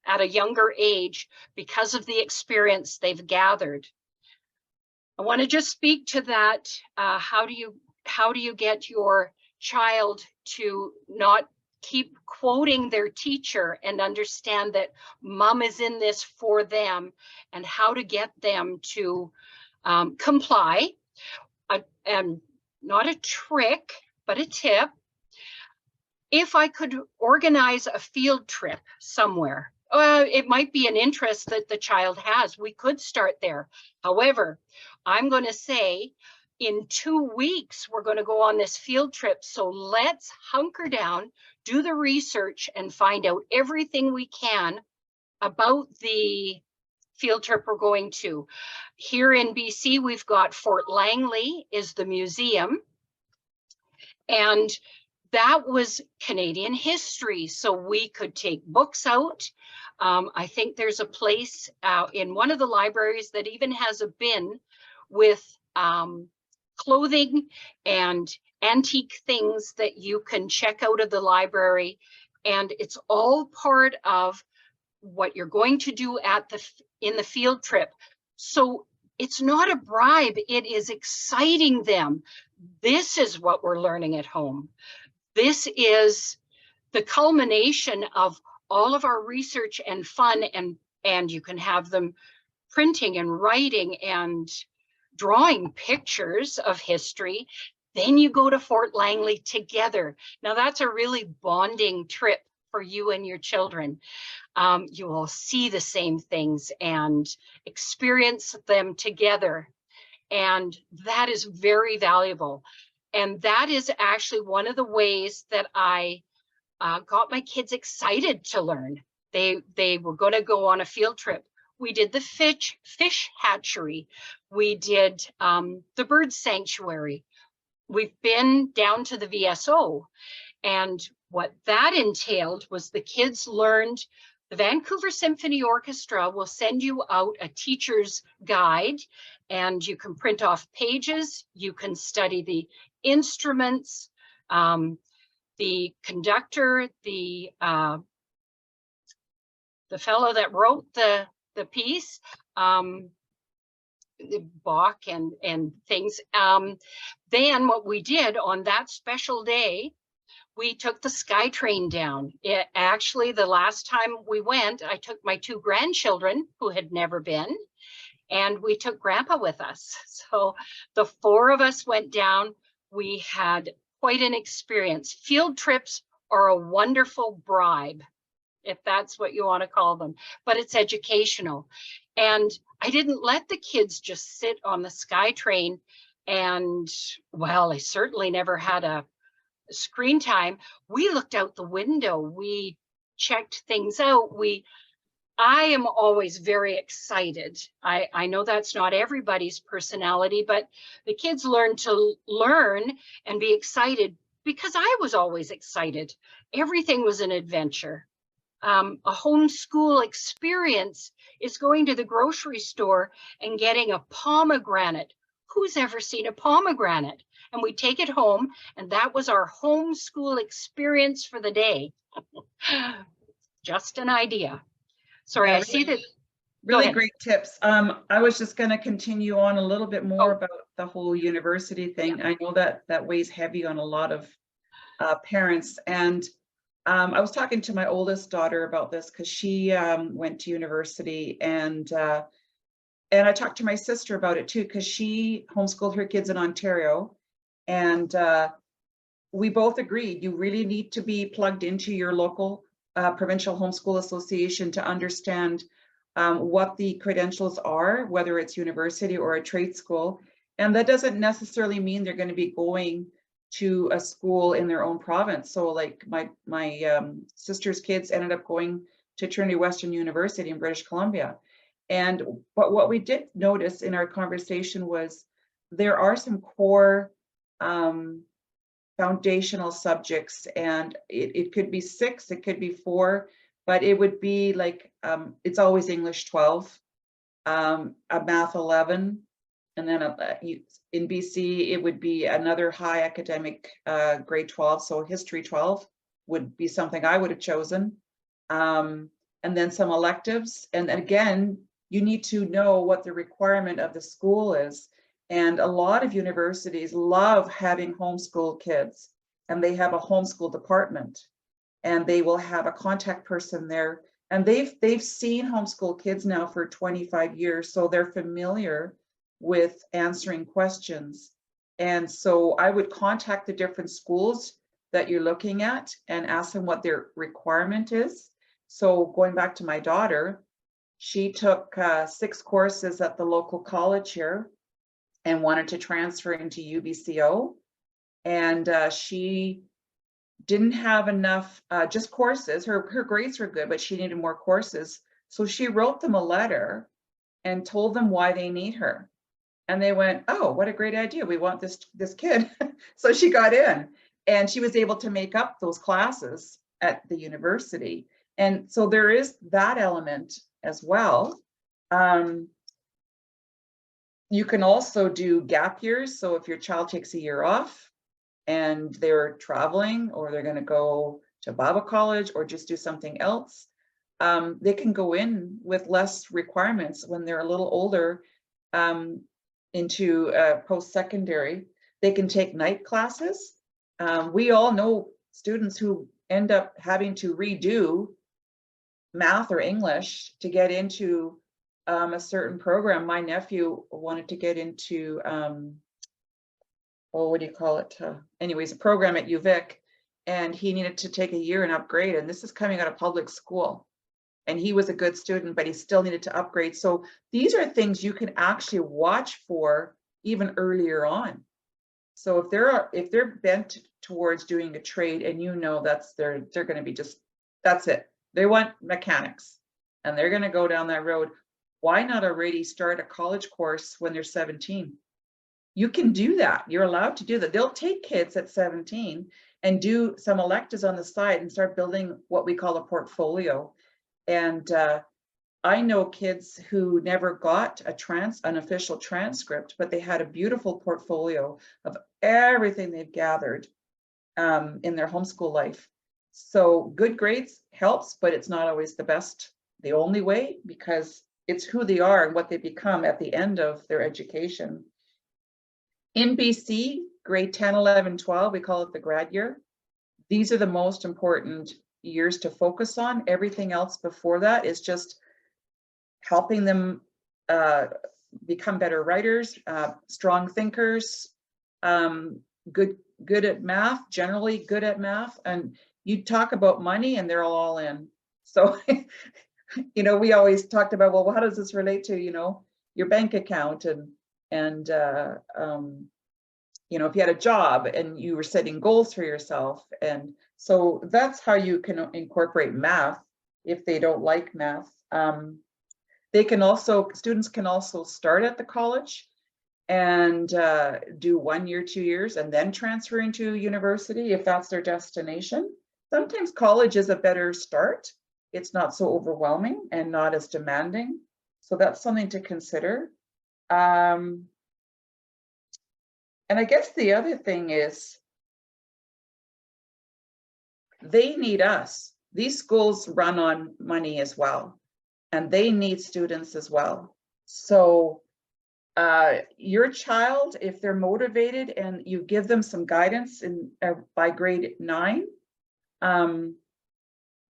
at a younger age because of the experience they've gathered. I want to just speak to that. How do you get your child to not keep quoting their teacher and understand that mom is in this for them, and how to get them to comply? And not a trick, but a tip. If I could organize a field trip somewhere, it might be an interest that the child has. We could start there. However, I'm going to say in 2 weeks, we're going to go on this field trip. So let's hunker down, do the research, and find out everything we can about the field trip we're going to. Here in BC, we've got Fort Langley is the museum. And that was Canadian history. So we could take books out. I think there's a place in one of the libraries that even has a bin with clothing and antique things that you can check out of the library. And it's all part of what you're going to do in the field trip. So it's not a bribe, it is exciting them. This is what we're learning at home. This is the culmination of all of our research and fun, and you can have them printing and writing and drawing pictures of history. Then you go to Fort Langley together. Now that's a really bonding trip for you and your children. You will see the same things and experience them together. And that is very valuable. And that is actually one of the ways that I got my kids excited to learn. They were going to go on a field trip. We did the fish hatchery. We did the bird sanctuary. We've been down to the VSO. And what that entailed was the kids learned. The Vancouver Symphony Orchestra will send you out a teacher's guide, and you can print off pages. You can study the instruments, the conductor, the fellow that wrote the piece, the Bach and things. Then what we did on that special day, we took the SkyTrain down. Actually, the last time we went, I took my 2 grandchildren who had never been, and we took Grandpa with us. So the 4 of us went down. We had quite an experience. Field trips are a wonderful bribe, if that's what you want to call them, but it's educational. And I didn't let the kids just sit on the SkyTrain and, well, I certainly never had a screen time. We looked out the window. We checked things out. I am always very excited. I know that's not everybody's personality, but the kids learn to learn and be excited because I was always excited. Everything was an adventure. A homeschool experience is going to the grocery store and getting a pomegranate. Who's ever seen a pomegranate? And we take it home, and that was our homeschool experience for the day. Just an idea. Sorry, Yeah, I see that. Really great tips. I was just going to continue on a little bit more about the whole university thing. I know that weighs heavy on a lot of parents. And I was talking to my oldest daughter about this because she went to university, and I talked to my sister about it too, because she homeschooled her kids in Ontario. And we both agreed you really need to be plugged into your local provincial homeschool association to understand what the credentials are, whether it's university or a trade school. And that doesn't necessarily mean they're going to be going to a school in their own province. So like my sister's kids ended up going to Trinity Western University in British Columbia. But what we did notice in our conversation was there are some core foundational subjects, and it could be 6, it could be 4, but it would be like, it's always English 12, a math 11, and then in BC, it would be another high academic grade 12, so history 12 would be something I would have chosen. And then some electives, and again, you need to know what the requirement of the school is. And a lot of universities love having homeschool kids, and they have a homeschool department, and they will have a contact person there. And they've seen homeschool kids now for 25 years, so they're familiar with answering questions. And so I would contact the different schools that you're looking at and ask them what their requirement is. So going back to my daughter, she took 6 courses at the local college here and wanted to transfer into UBCO. And she didn't have enough just courses. Her grades were good, but she needed more courses. So she wrote them a letter and told them why they need her. And they went, oh, what a great idea. We want this kid. So she got in, and she was able to make up those classes at the university. And so there is that element as well. You can also do gap years. So if your child takes a year off and they're traveling, or they're going to go to Bible college or just do something else, they can go in with less requirements when they're a little older, into post-secondary. They can take night classes. We all know students who end up having to redo math or English to get into a certain program. My nephew wanted to get into, what do you call it? Anyways, a program at UVic, and he needed to take a year and upgrade. And this is coming out of public school. And he was a good student, but he still needed to upgrade. So these are things you can actually watch for even earlier on. So if they're bent towards doing a trade, and you know they're going to be just, that's it. They want mechanics, and they're going to go down that road. Why not already start a college course when they're 17? You can do that. You're allowed to do that. They'll take kids at 17 and do some electives on the side and start building what we call a portfolio. And I know kids who never got an official transcript, but they had a beautiful portfolio of everything they've gathered in their homeschool life. So good grades helps, but it's not always the only way, because it's who they are and what they become at the end of their education. In BC, grade 10, 11, 12, we call it the grad year. These are the most important years to focus on. Everything else before that is just helping them become better writers, strong thinkers, good at math, generally good at math. And you talk about money and they're all in. So, we always talked about, well, how does this relate to, your bank account and if you had a job and you were setting goals for yourself. And so that's how you can incorporate math if they don't like math. Students can also start at the college and do 1 year, 2 years, and then transfer into university if that's their destination. Sometimes college is a better start. It's not so overwhelming and not as demanding. So that's something to consider. And I guess the other thing is they need us. These schools run on money as well, and they need students as well. So your child, if they're motivated and you give them some guidance by grade 9,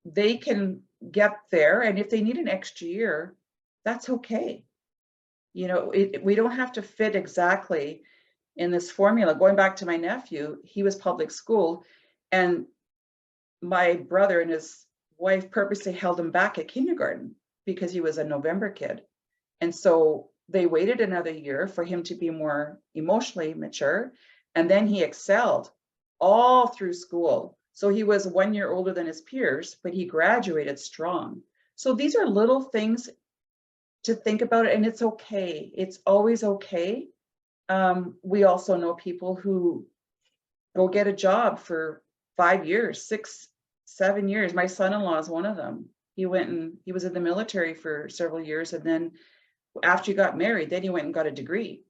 they can get there. And if they need an extra year, that's okay. We don't have to fit exactly in this formula. Going back to my nephew, he was public school, and my brother and his wife purposely held him back at kindergarten because he was a November kid. And so they waited another year for him to be more emotionally mature. And then he excelled all through school. So he was 1 year older than his peers, but he graduated strong. So these are little things to think about, and it's okay. It's always okay. We also know people who go get a job for 5 years, 6, 7 years. My son-in-law is one of them. He was in the military for several years, and then after he got married, then he went and got a degree.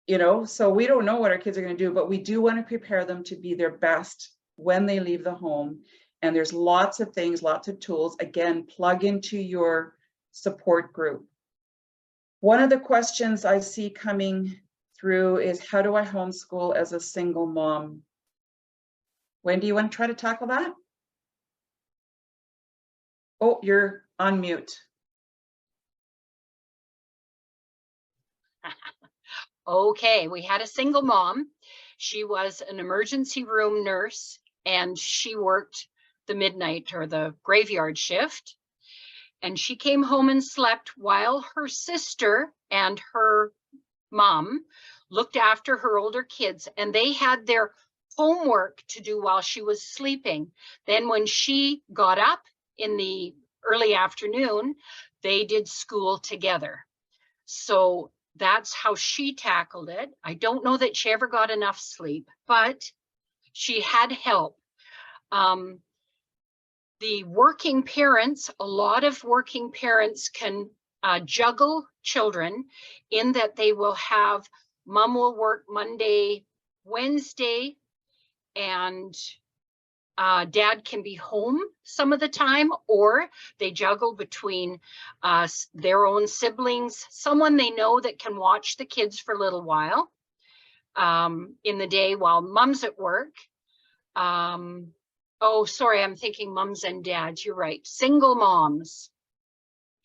You know, so we don't know what our kids are going to do, but we do want to prepare them to be their best when they leave the home. And there's lots of things, lots of tools. Again, plug into your support group. One of the questions I see coming through is, how do I homeschool as a single mom? Wendy, you want to try to tackle that? Oh, you're on mute. Okay, we had a single mom. She was an emergency room nurse, and she worked the midnight or the graveyard shift. And she came home and slept while her sister and her mom looked after her older kids, and they had their homework to do while she was sleeping. Then when she got up in the early afternoon, they did school together. So that's how she tackled it. I don't know that she ever got enough sleep, but she had help. The working parents, a lot of working parents can juggle children in that they will have, mom will work Monday, Wednesday, and dad can be home some of the time, or they juggle between their own siblings, someone they know that can watch the kids for a little while in the day while mom's at work. Oh, sorry, I'm thinking moms and dads. You're right. Single moms.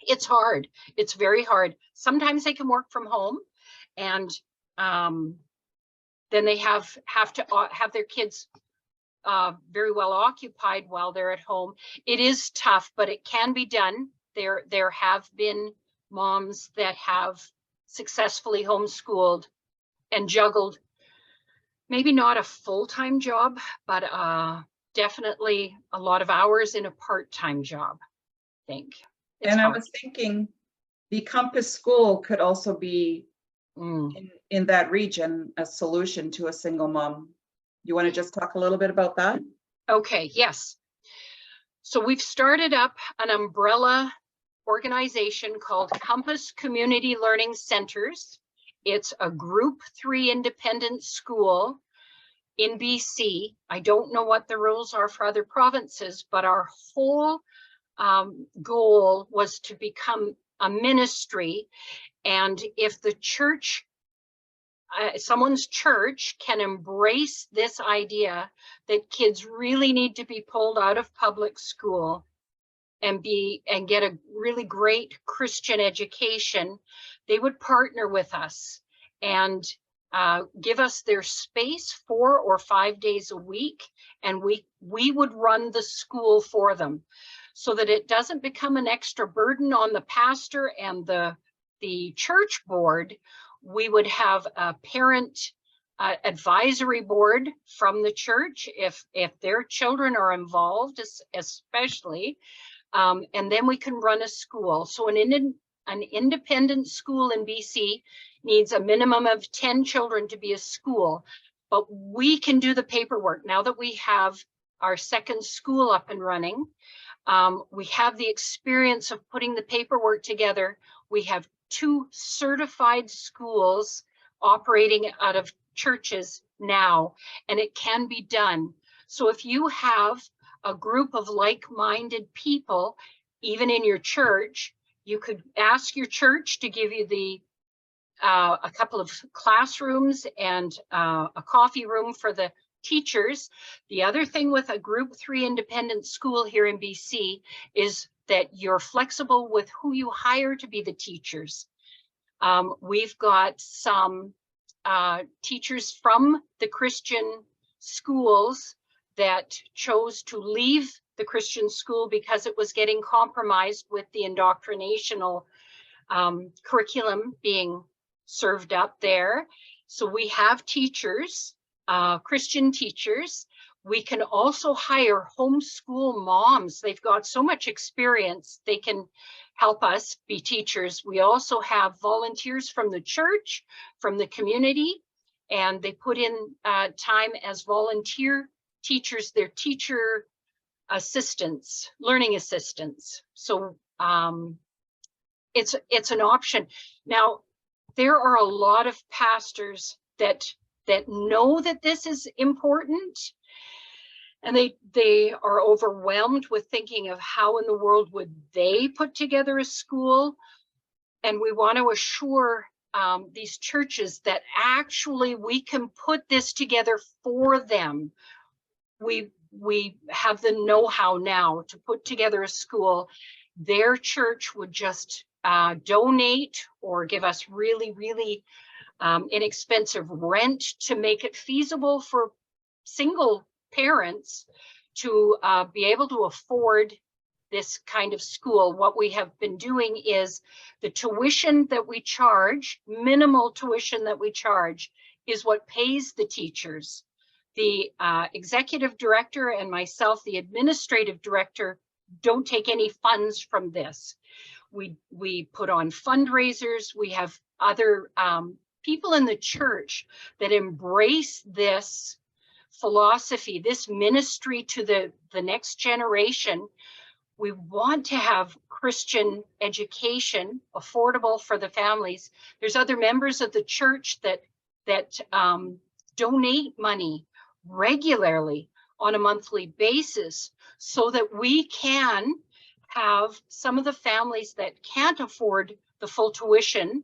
It's hard. It's very hard. Sometimes they can work from home, and then they have to have their kids very well occupied while they're at home. It is tough, but it can be done. There have been moms that have successfully homeschooled and juggled, maybe not a full-time job, but definitely a lot of hours in a part-time job, I think. And I was thinking the Compass School could also be in that region a solution to a single mom. You want to just talk a little bit about that? Okay, yes. So we've started up an umbrella organization called Compass Community Learning Centers. It's a Group 3 independent school in BC. I don't know what the rules are for other provinces, but our whole goal was to become a ministry. And if the church, someone's church can embrace this idea that kids really need to be pulled out of public school and get a really great Christian education, they would partner with us and give us their space 4 or 5 days a week, and we would run the school for them so that it doesn't become an extra burden on the pastor and the church board. We would have a parent advisory board from the church if their children are involved, especially, and then we can run a school. So an independent school in BC needs a minimum of 10 children to be a school, but we can do the paperwork. Now that we have our second school up and running, we have the experience of putting the paperwork together. We have 2 certified schools operating out of churches now, and it can be done. So if you have a group of like-minded people, even in your church, you could ask your church to give you a couple of classrooms and a coffee room for the teachers. The other thing with a Group 3 independent school here in BC is that you're flexible with who you hire to be the teachers. We've got some teachers from the Christian schools that chose to leave the Christian school because it was getting compromised with the indoctrinational curriculum being served up there. So we have teachers, Christian teachers. We can also hire homeschool moms. They've got so much experience. They can help us be teachers. We also have volunteers from the church, from the community, and they put in time as volunteer teachers. They're teacher assistants, learning assistants. So it's an option. Now, there are a lot of pastors that know that this is important, and they are overwhelmed with thinking of how in the world would they put together a school. And we want to assure these churches that actually we can put this together for them. We have the know-how now to put together a school. Their church would just donate or give us really, really inexpensive rent to make it feasible for single parents to be able to afford this kind of school. What we have been doing is the tuition that we charge, minimal tuition that we charge, is what pays the teachers. The executive director and myself, the administrative director, don't take any funds from this. We put on fundraisers. We have other people in the church that embrace this philosophy, this ministry to the next generation. We want to have Christian education affordable for the families. There's other members of the church that donate money regularly on a monthly basis so that we can have some of the families that can't afford the full tuition,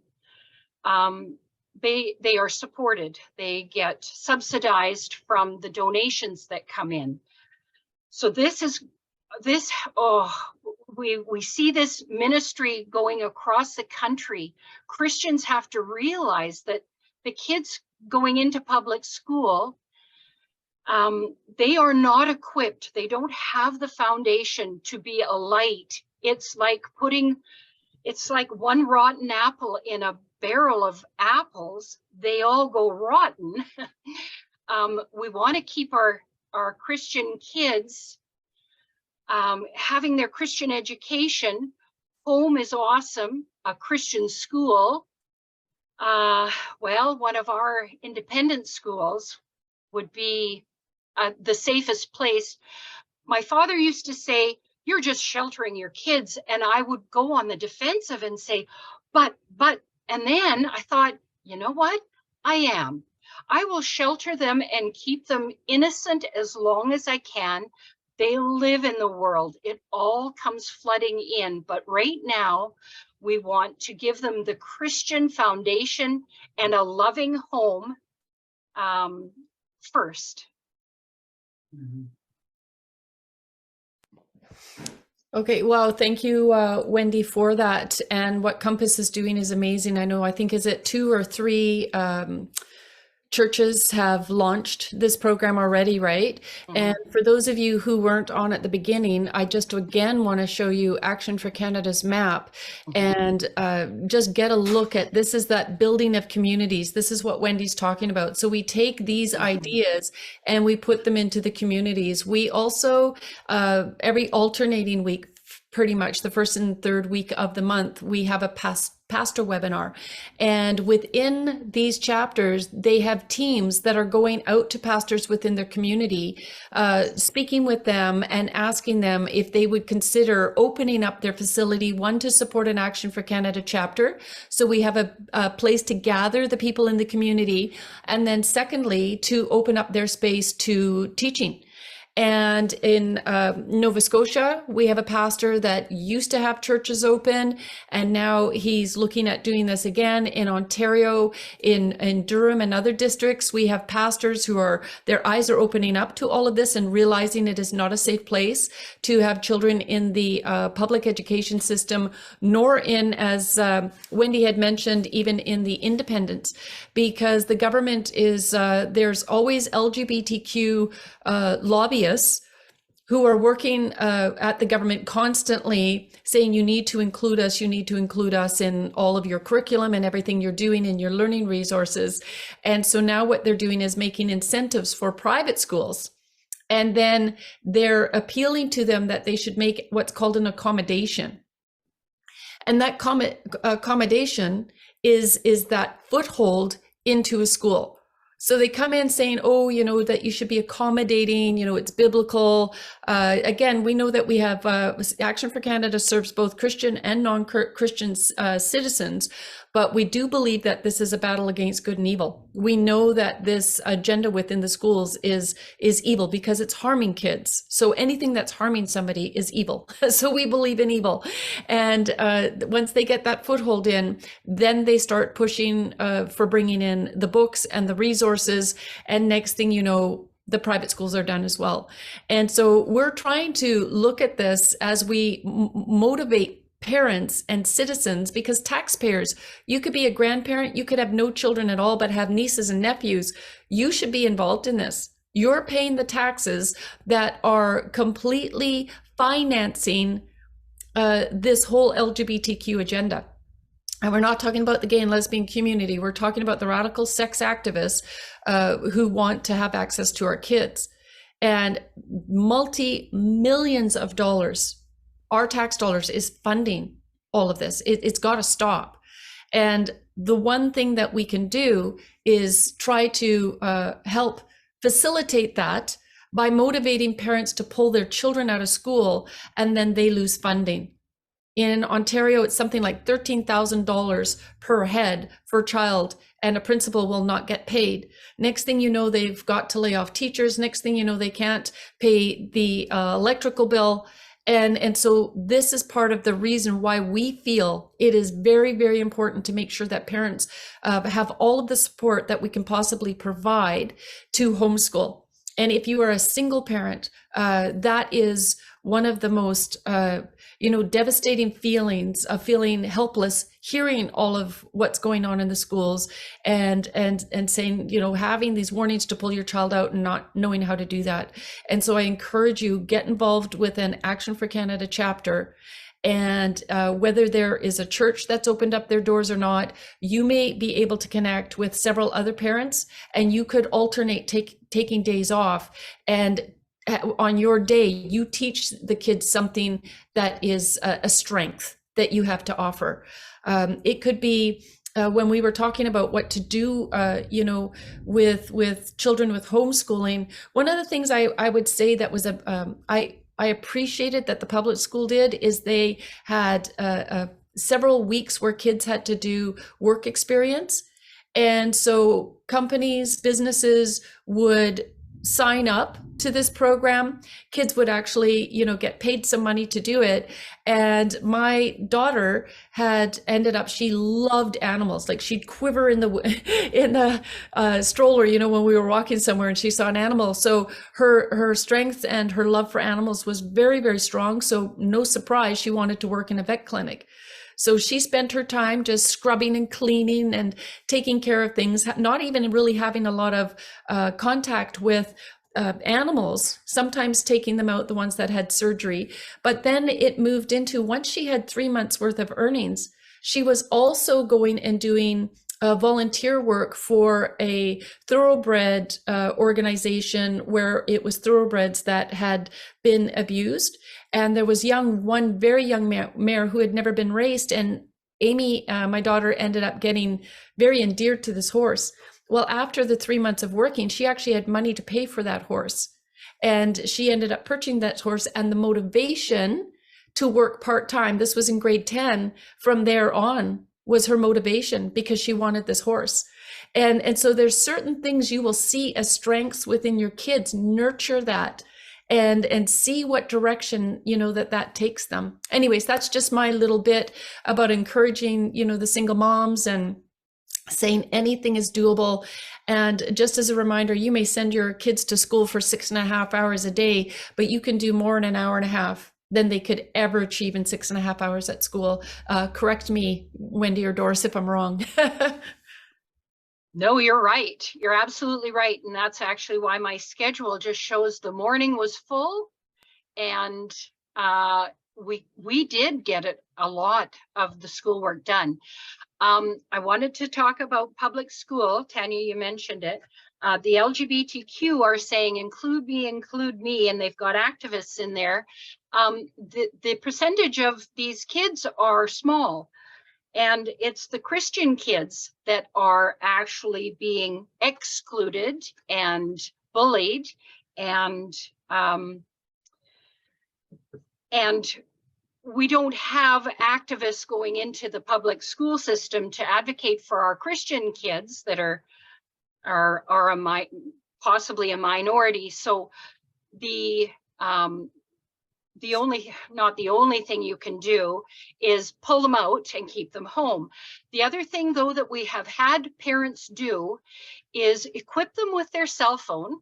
they are supported. They get subsidized from the donations that come in. So we see this ministry going across the country. Christians have to realize that the kids going into public school, they are not equipped. They don't have the foundation to be a light. It's like one rotten apple in a barrel of apples. They all go rotten. We want to keep our Christian kids having their Christian education. Home is awesome. A Christian school. Well, one of our independent schools would be the safest place. My father used to say, "You're just sheltering your kids." And I would go on the defensive and say, but, and then I thought, you know what? I am. I will shelter them and keep them innocent as long as I can. They live in the world. It all comes flooding in. But right now, we want to give them the Christian foundation and a loving home first. Mhm. Okay, well, thank you, Wendy, for that. And what Compass is doing is amazing. I think, is it 2 or 3 churches have launched this program already, right? Mm-hmm. And for those of you who weren't on at the beginning, I just again want to show you Action for Canada's map and just get a look at, this is that building of communities. This is what Wendy's talking about. So we take these ideas and we put them into the communities. We also, every alternating week, pretty much the first and third week of the month, we have a pastor webinar. And within these chapters, they have teams that are going out to pastors within their community, speaking with them and asking them if they would consider opening up their facility, one, to support an Action for Canada chapter. So we have a place to gather the people in the community. And then secondly, to open up their space to teaching. And in Nova Scotia, we have a pastor that used to have churches open, and now he's looking at doing this again. In Ontario, in Durham and other districts, we have pastors who are, their eyes are opening up to all of this and realizing it is not a safe place to have children in the public education system, nor in, as Wendy had mentioned, even in the independents, because the government is, there's always LGBTQ lobbyists who are working at the government constantly saying, you need to include us in all of your curriculum and everything you're doing in your learning resources. And so now what they're doing is making incentives for private schools. And then they're appealing to them that they should make what's called an accommodation. And that accommodation is that foothold into a school. So they come in saying, oh, you know, that you should be accommodating, you know, it's biblical. Again, we know that we have Action for Canada serves both Christian and non-Christian citizens, but we do believe that this is a battle against good and evil. We know that this agenda within the schools is evil because it's harming kids. So anything that's harming somebody is evil. So we believe in evil. And once they get that foothold in, then they start pushing for bringing in the books and the resources. And next thing you know, the private schools are done as well. And so we're trying to look at this as we motivate parents and citizens, because taxpayers, you could be a grandparent, you could have no children at all, but have nieces and nephews. You should be involved in this. You're paying the taxes that are completely financing this whole LGBTQ agenda. And we're not talking about the gay and lesbian community. We're talking about the radical sex activists who want to have access to our kids. And multi-millions of dollars, our tax dollars, is funding all of this. It's got to stop. And the one thing that we can do is try to help facilitate that by motivating parents to pull their children out of school, and then they lose funding. In Ontario, it's something like $13,000 per head for a child, and a principal will not get paid. Next thing you know, they've got to lay off teachers. Next thing you know, they can't pay the electrical bill. And so this is part of the reason why we feel it is very, very important to make sure that parents have all of the support that we can possibly provide to homeschool. And if you are a single parent, that is one of the most devastating feelings of feeling helpless, hearing all of what's going on in the schools, and saying, having these warnings to pull your child out and not knowing how to do that. And so I encourage you, get involved with an Action for Canada chapter. And whether there is a church that's opened up their doors or not, you may be able to connect with several other parents, and you could alternate taking days off, and on your day, you teach the kids something that is a strength that you have to offer. It could be when we were talking about what to do, with children with homeschooling. One of the things I would say that was I appreciated that the public school did is they had several weeks where kids had to do work experience. And so companies, businesses would sign up to this program. Kids would actually, get paid some money to do it. And my daughter had ended up, she loved animals. Like, she'd quiver in the stroller, when we were walking somewhere and she saw an animal. So her strength and her love for animals was very, very strong. So no surprise, she wanted to work in a vet clinic. So she spent her time just scrubbing and cleaning and taking care of things, not even really having a lot of contact with animals, sometimes taking them out, the ones that had surgery. But then it moved into, once she had 3 months worth of earnings, she was also going and doing volunteer work for a thoroughbred organization where it was thoroughbreds that had been abused. And there was one very young mare who had never been raced. And Amy, my daughter, ended up getting very endeared to this horse. Well, after the 3 months of working, she actually had money to pay for that horse. And she ended up purchasing that horse, and the motivation to work part-time, this was in grade 10, from there on was her motivation, because she wanted this horse. And so there's certain things you will see as strengths within your kids. Nurture that and see what direction, that takes them. Anyways, that's just my little bit about encouraging, the single moms and saying anything is doable. And just as a reminder, you may send your kids to school for 6.5 hours a day, but you can do more in an hour and a half than they could ever achieve in 6.5 hours at school. Correct me, Wendy or Doris, if I'm wrong. No, you're right. You're absolutely right. And that's actually why my schedule just shows the morning was full, and we did get a lot of the schoolwork done. I wanted to talk about public school. Tanya, you mentioned it. the LGBTQ are saying, include me, and they've got activists in there. The percentage of these kids are small. And it's the Christian kids that are actually being excluded and bullied, and we don't have activists going into the public school system to advocate for our Christian kids that are possibly a minority. So not the only thing you can do is pull them out and keep them home. The other thing, though, that we have had parents do is equip them with their cell phone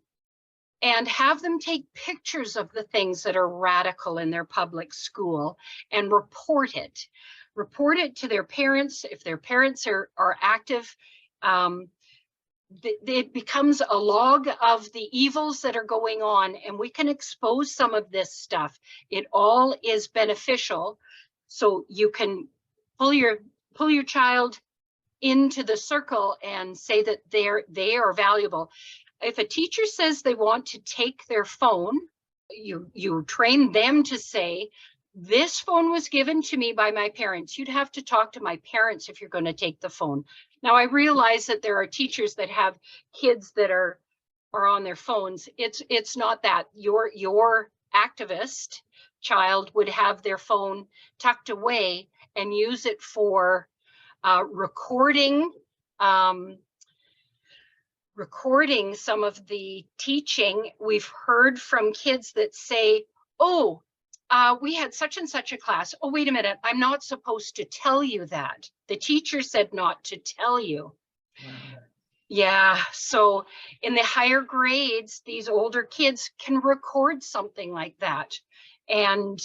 and have them take pictures of the things that are radical in their public school and report it. Report it to their parents. If their parents are active, it becomes a log of the evils that are going on, and we can expose some of this stuff. It all is beneficial. So you can pull your child into the circle and say that they are valuable. If a teacher says they want to take their phone, you train them to say, this phone was given to me by my parents. You'd have to talk to my parents if you're going to take the phone. Now, I realize that there are teachers that have kids that are on their phones. It's not that. Your activist child would have their phone tucked away and use it for recording some of the teaching. We've heard from kids that say, oh, we had such and such a class. Oh, wait a minute, I'm not supposed to tell you that. The teacher said not to tell you. Wow. Yeah, so in the higher grades, these older kids can record something like that and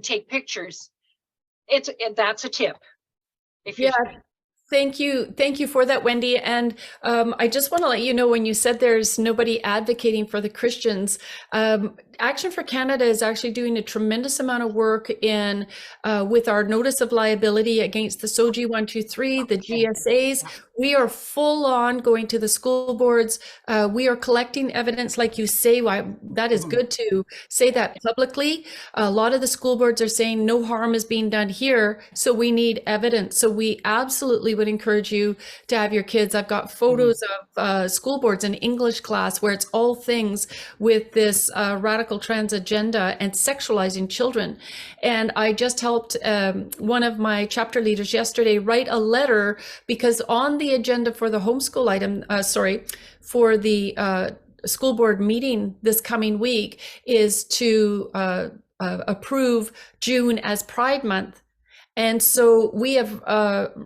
take pictures. That's a tip. Thank you for that, Wendy. And I just want to let you know, when you said there's nobody advocating for the Christians, Action for Canada is actually doing a tremendous amount of work in with our notice of liability against the SOGI 123, the GSAs. We are full on going to the school boards. We are collecting evidence, like you say. Why that is good to say that publicly. A lot of the school boards are saying no harm is being done here, so we need evidence. So we absolutely would encourage you to have your kids. I've got photos of school boards in English class where it's all things with this radical trans agenda and sexualizing children. And I just helped one of my chapter leaders yesterday write a letter, because on the agenda for the homeschool item, for the school board meeting this coming week is to approve June as Pride Month. And so we have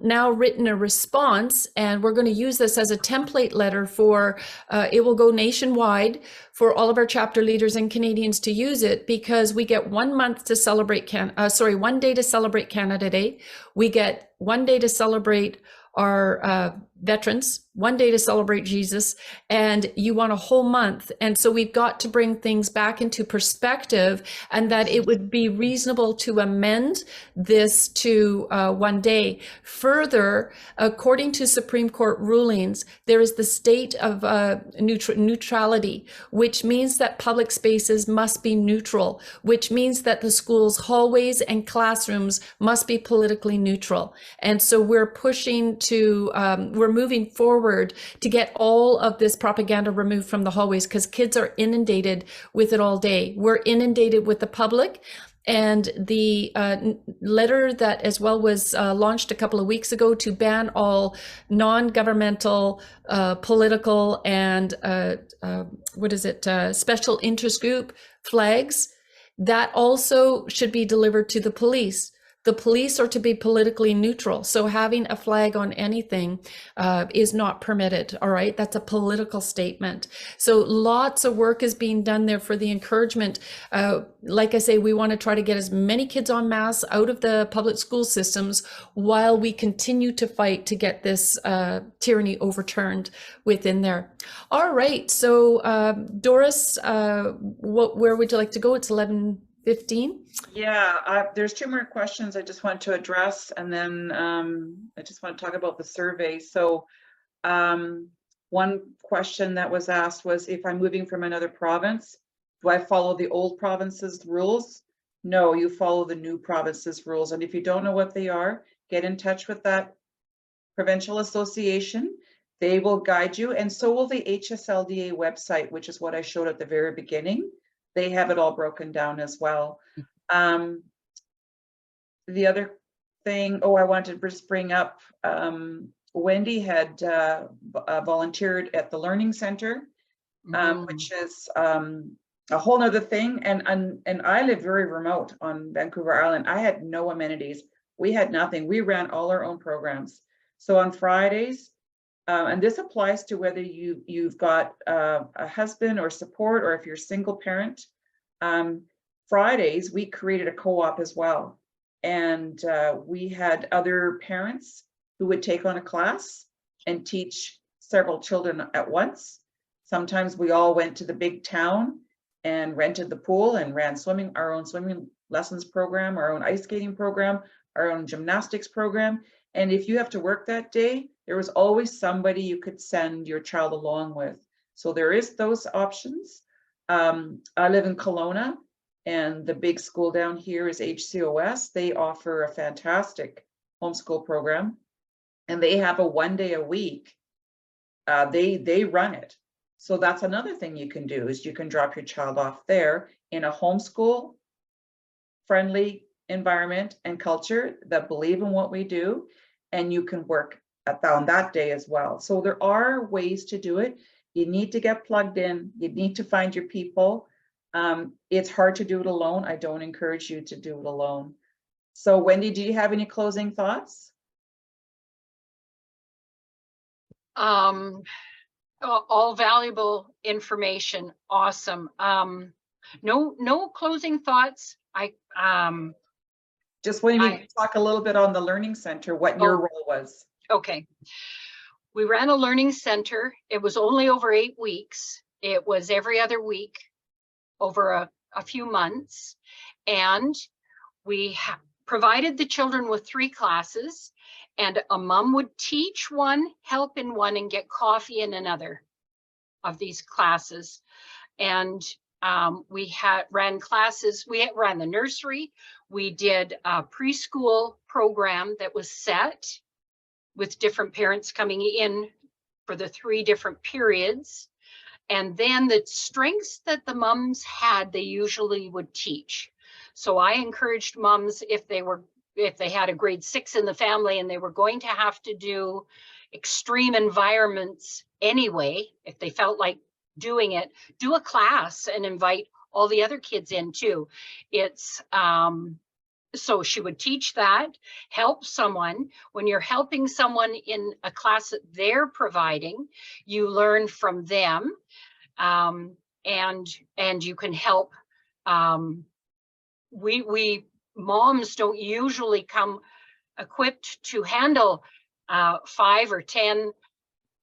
now written a response, and we're going to use this as a template letter for, it will go nationwide for all of our chapter leaders and Canadians to use it, because we get 1 month to celebrate 1 day to celebrate Canada Day. We get 1 day to celebrate our veterans, 1 day to celebrate Jesus, and you want a whole month. And so we've got to bring things back into perspective, and that it would be reasonable to amend this to 1 day. Further, according to Supreme Court rulings, there is the state of neutrality, which means that public spaces must be neutral, which means that the school's hallways and classrooms must be politically neutral. And so we're pushing to, we're moving forward to get all of this propaganda removed from the hallways, because kids are inundated with it all day. We're inundated with the public. And the letter that as well was launched a couple of weeks ago to ban all non-governmental, political, and special interest group flags, that also should be delivered to the police. The police are to be politically neutral. So having a flag on anything is not permitted. All right. That's a political statement. So lots of work is being done there for the encouragement. Like I say, we want to try to get as many kids en masse out of the public school systems while we continue to fight to get this tyranny overturned within there. All right. So Doris, where would you like to go? It's 11:15. Yeah, there's 2 more questions I just want to address, and then I just want to talk about the survey. So One question that was asked was, if I'm moving from another province, do I follow the old province's rules? No, you follow the new province's rules. And if you don't know what they are, get in touch with that provincial association. They will guide you, and so will the HSLDA website, which is what I showed at the very beginning. They have it all broken down as well. The other thing, I wanted to just bring up, Wendy had volunteered at the Learning Center, which is a whole nother thing. And I live very remote on Vancouver Island. I had no amenities. We had nothing. We ran all our own programs. So on Fridays, and this applies to whether you've got a husband or support, or if you're a single parent, Fridays we created a co-op as well. And we had other parents who would take on a class and teach several children at once. Sometimes we all went to the big town and rented the pool and ran our own swimming lessons program, our own ice skating program, our own gymnastics program. And if you have to work that day, there was always somebody you could send your child along with. So there is those options. I live in Kelowna, and the big school down here is HCOS. They offer a fantastic homeschool program, and they have a 1 day a week. They run it. So that's another thing you can do, is you can drop your child off there in a homeschool friendly environment and culture that believe in what we do, and you can work on that day as well. So there are ways to do it. You need to get plugged in. You need to find your people. It's hard to do it alone. I don't encourage you to do it alone. So Wendy, do you have any closing thoughts? All valuable information. Awesome. No closing thoughts. Just wanted to talk a little bit on the Learning Center, what your role was. Okay. We ran a learning center. It was only over 8 weeks. It was every other week over a few months. And we provided the children with 3 classes, and a mom would teach one, help in one, and get coffee in another of these classes. And we ran classes. We ran the nursery. We did a preschool program that was set with different parents coming in for the 3 different periods. And then the strengths that the moms had, they usually would teach. So I encouraged moms, if they had a grade 6 in the family and they were going to have to do extreme environments anyway, if they felt like doing it, do a class and invite all the other kids in too. It's so she would teach that, help someone. When you're helping someone in a class that they're providing, you learn from them, and you can help. We moms don't usually come equipped to handle 5 or 10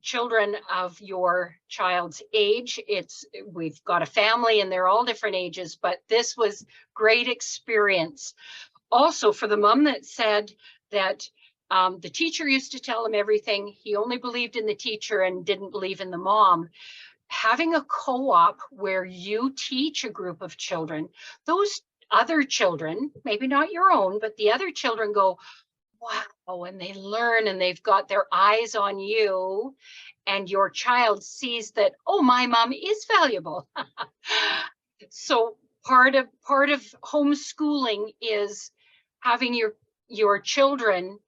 children of your child's age. We've got a family and they're all different ages, but this was great experience. Also, for the mom that said that the teacher used to tell him everything, he only believed in the teacher and didn't believe in the mom. Having a co-op where you teach a group of children, those other children, maybe not your own, but the other children go, wow, and they learn, and they've got their eyes on you, and your child sees that, oh, my mom is valuable. So part of homeschooling is having your children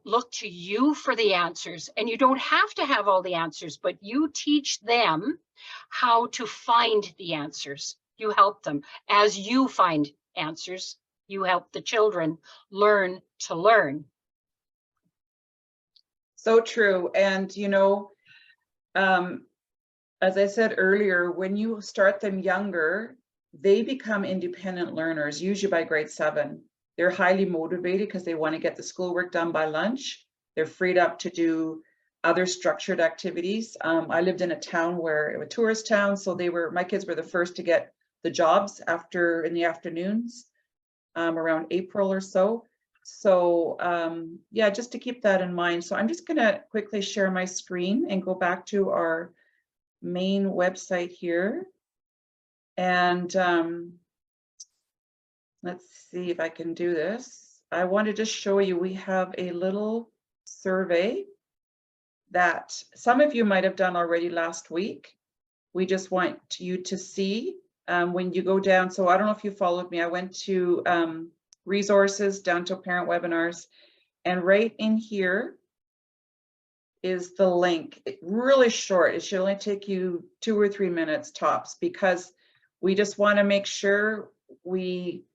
look to you for the answers. And you don't have to have all the answers, but you teach them how to find the answers. You help them. As you find answers, you help the children learn to learn. So true. And, as I said earlier, when you start them younger, they become independent learners, usually by grade 7. They're highly motivated because they want to get the schoolwork done by lunch. They're freed up to do other structured activities. I lived in a town where it was a tourist town, so my kids were the first to get the jobs in the afternoons, around April or so. So yeah, just to keep that in mind. So I'm just going to quickly share my screen and go back to our main website here. And let's see if I can do this. I wanted to show you, we have a little survey that some of you might have done already last week. We just want you to see when you go down. So I don't know if you followed me. I went to resources, down to parent webinars, and right in here is the link. Really short. It should only take you 2 or 3 minutes tops, because we just want to make sure we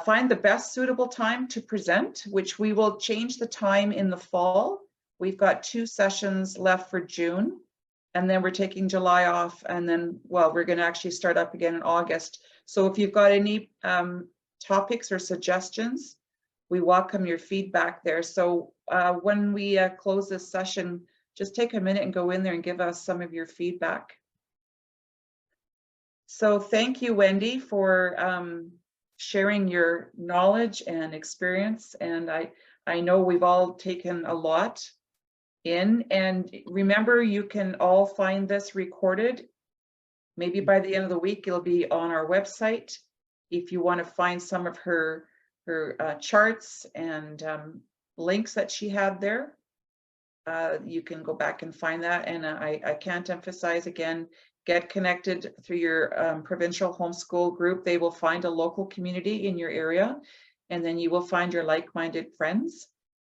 find the best suitable time to present, which we will change the time in the fall. We've got 2 sessions left for June, and then we're taking July off, and then, well, we're going to actually start up again in August. So if you've got any topics or suggestions, we welcome your feedback there. So when we close this session, just take a minute and go in there and give us some of your feedback. So thank you, Wendy, for sharing your knowledge and experience. And I know we've all taken a lot in. And remember, you can all find this recorded. Maybe by the end of the week, it'll be on our website. If you want to find some of her charts and links that she had there, you can go back and find that. And I can't emphasize again, get connected through your provincial homeschool group. They will find a local community in your area, and then you will find your like-minded friends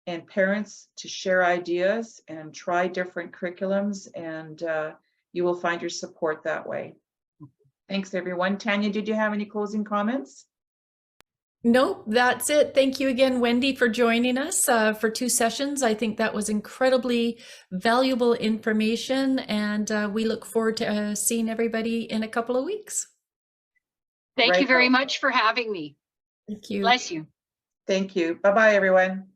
and parents to share ideas and try different curriculums, and you will find your support that way. Thanks, everyone. Tanya, did you have any closing comments? Nope, that's it. Thank you again, Wendy, for joining us for 2 sessions. I think that was incredibly valuable information, and we look forward to seeing everybody in a couple of weeks. Thank you very much for having me. Thank you. Bless you. Thank you. Bye-bye, everyone.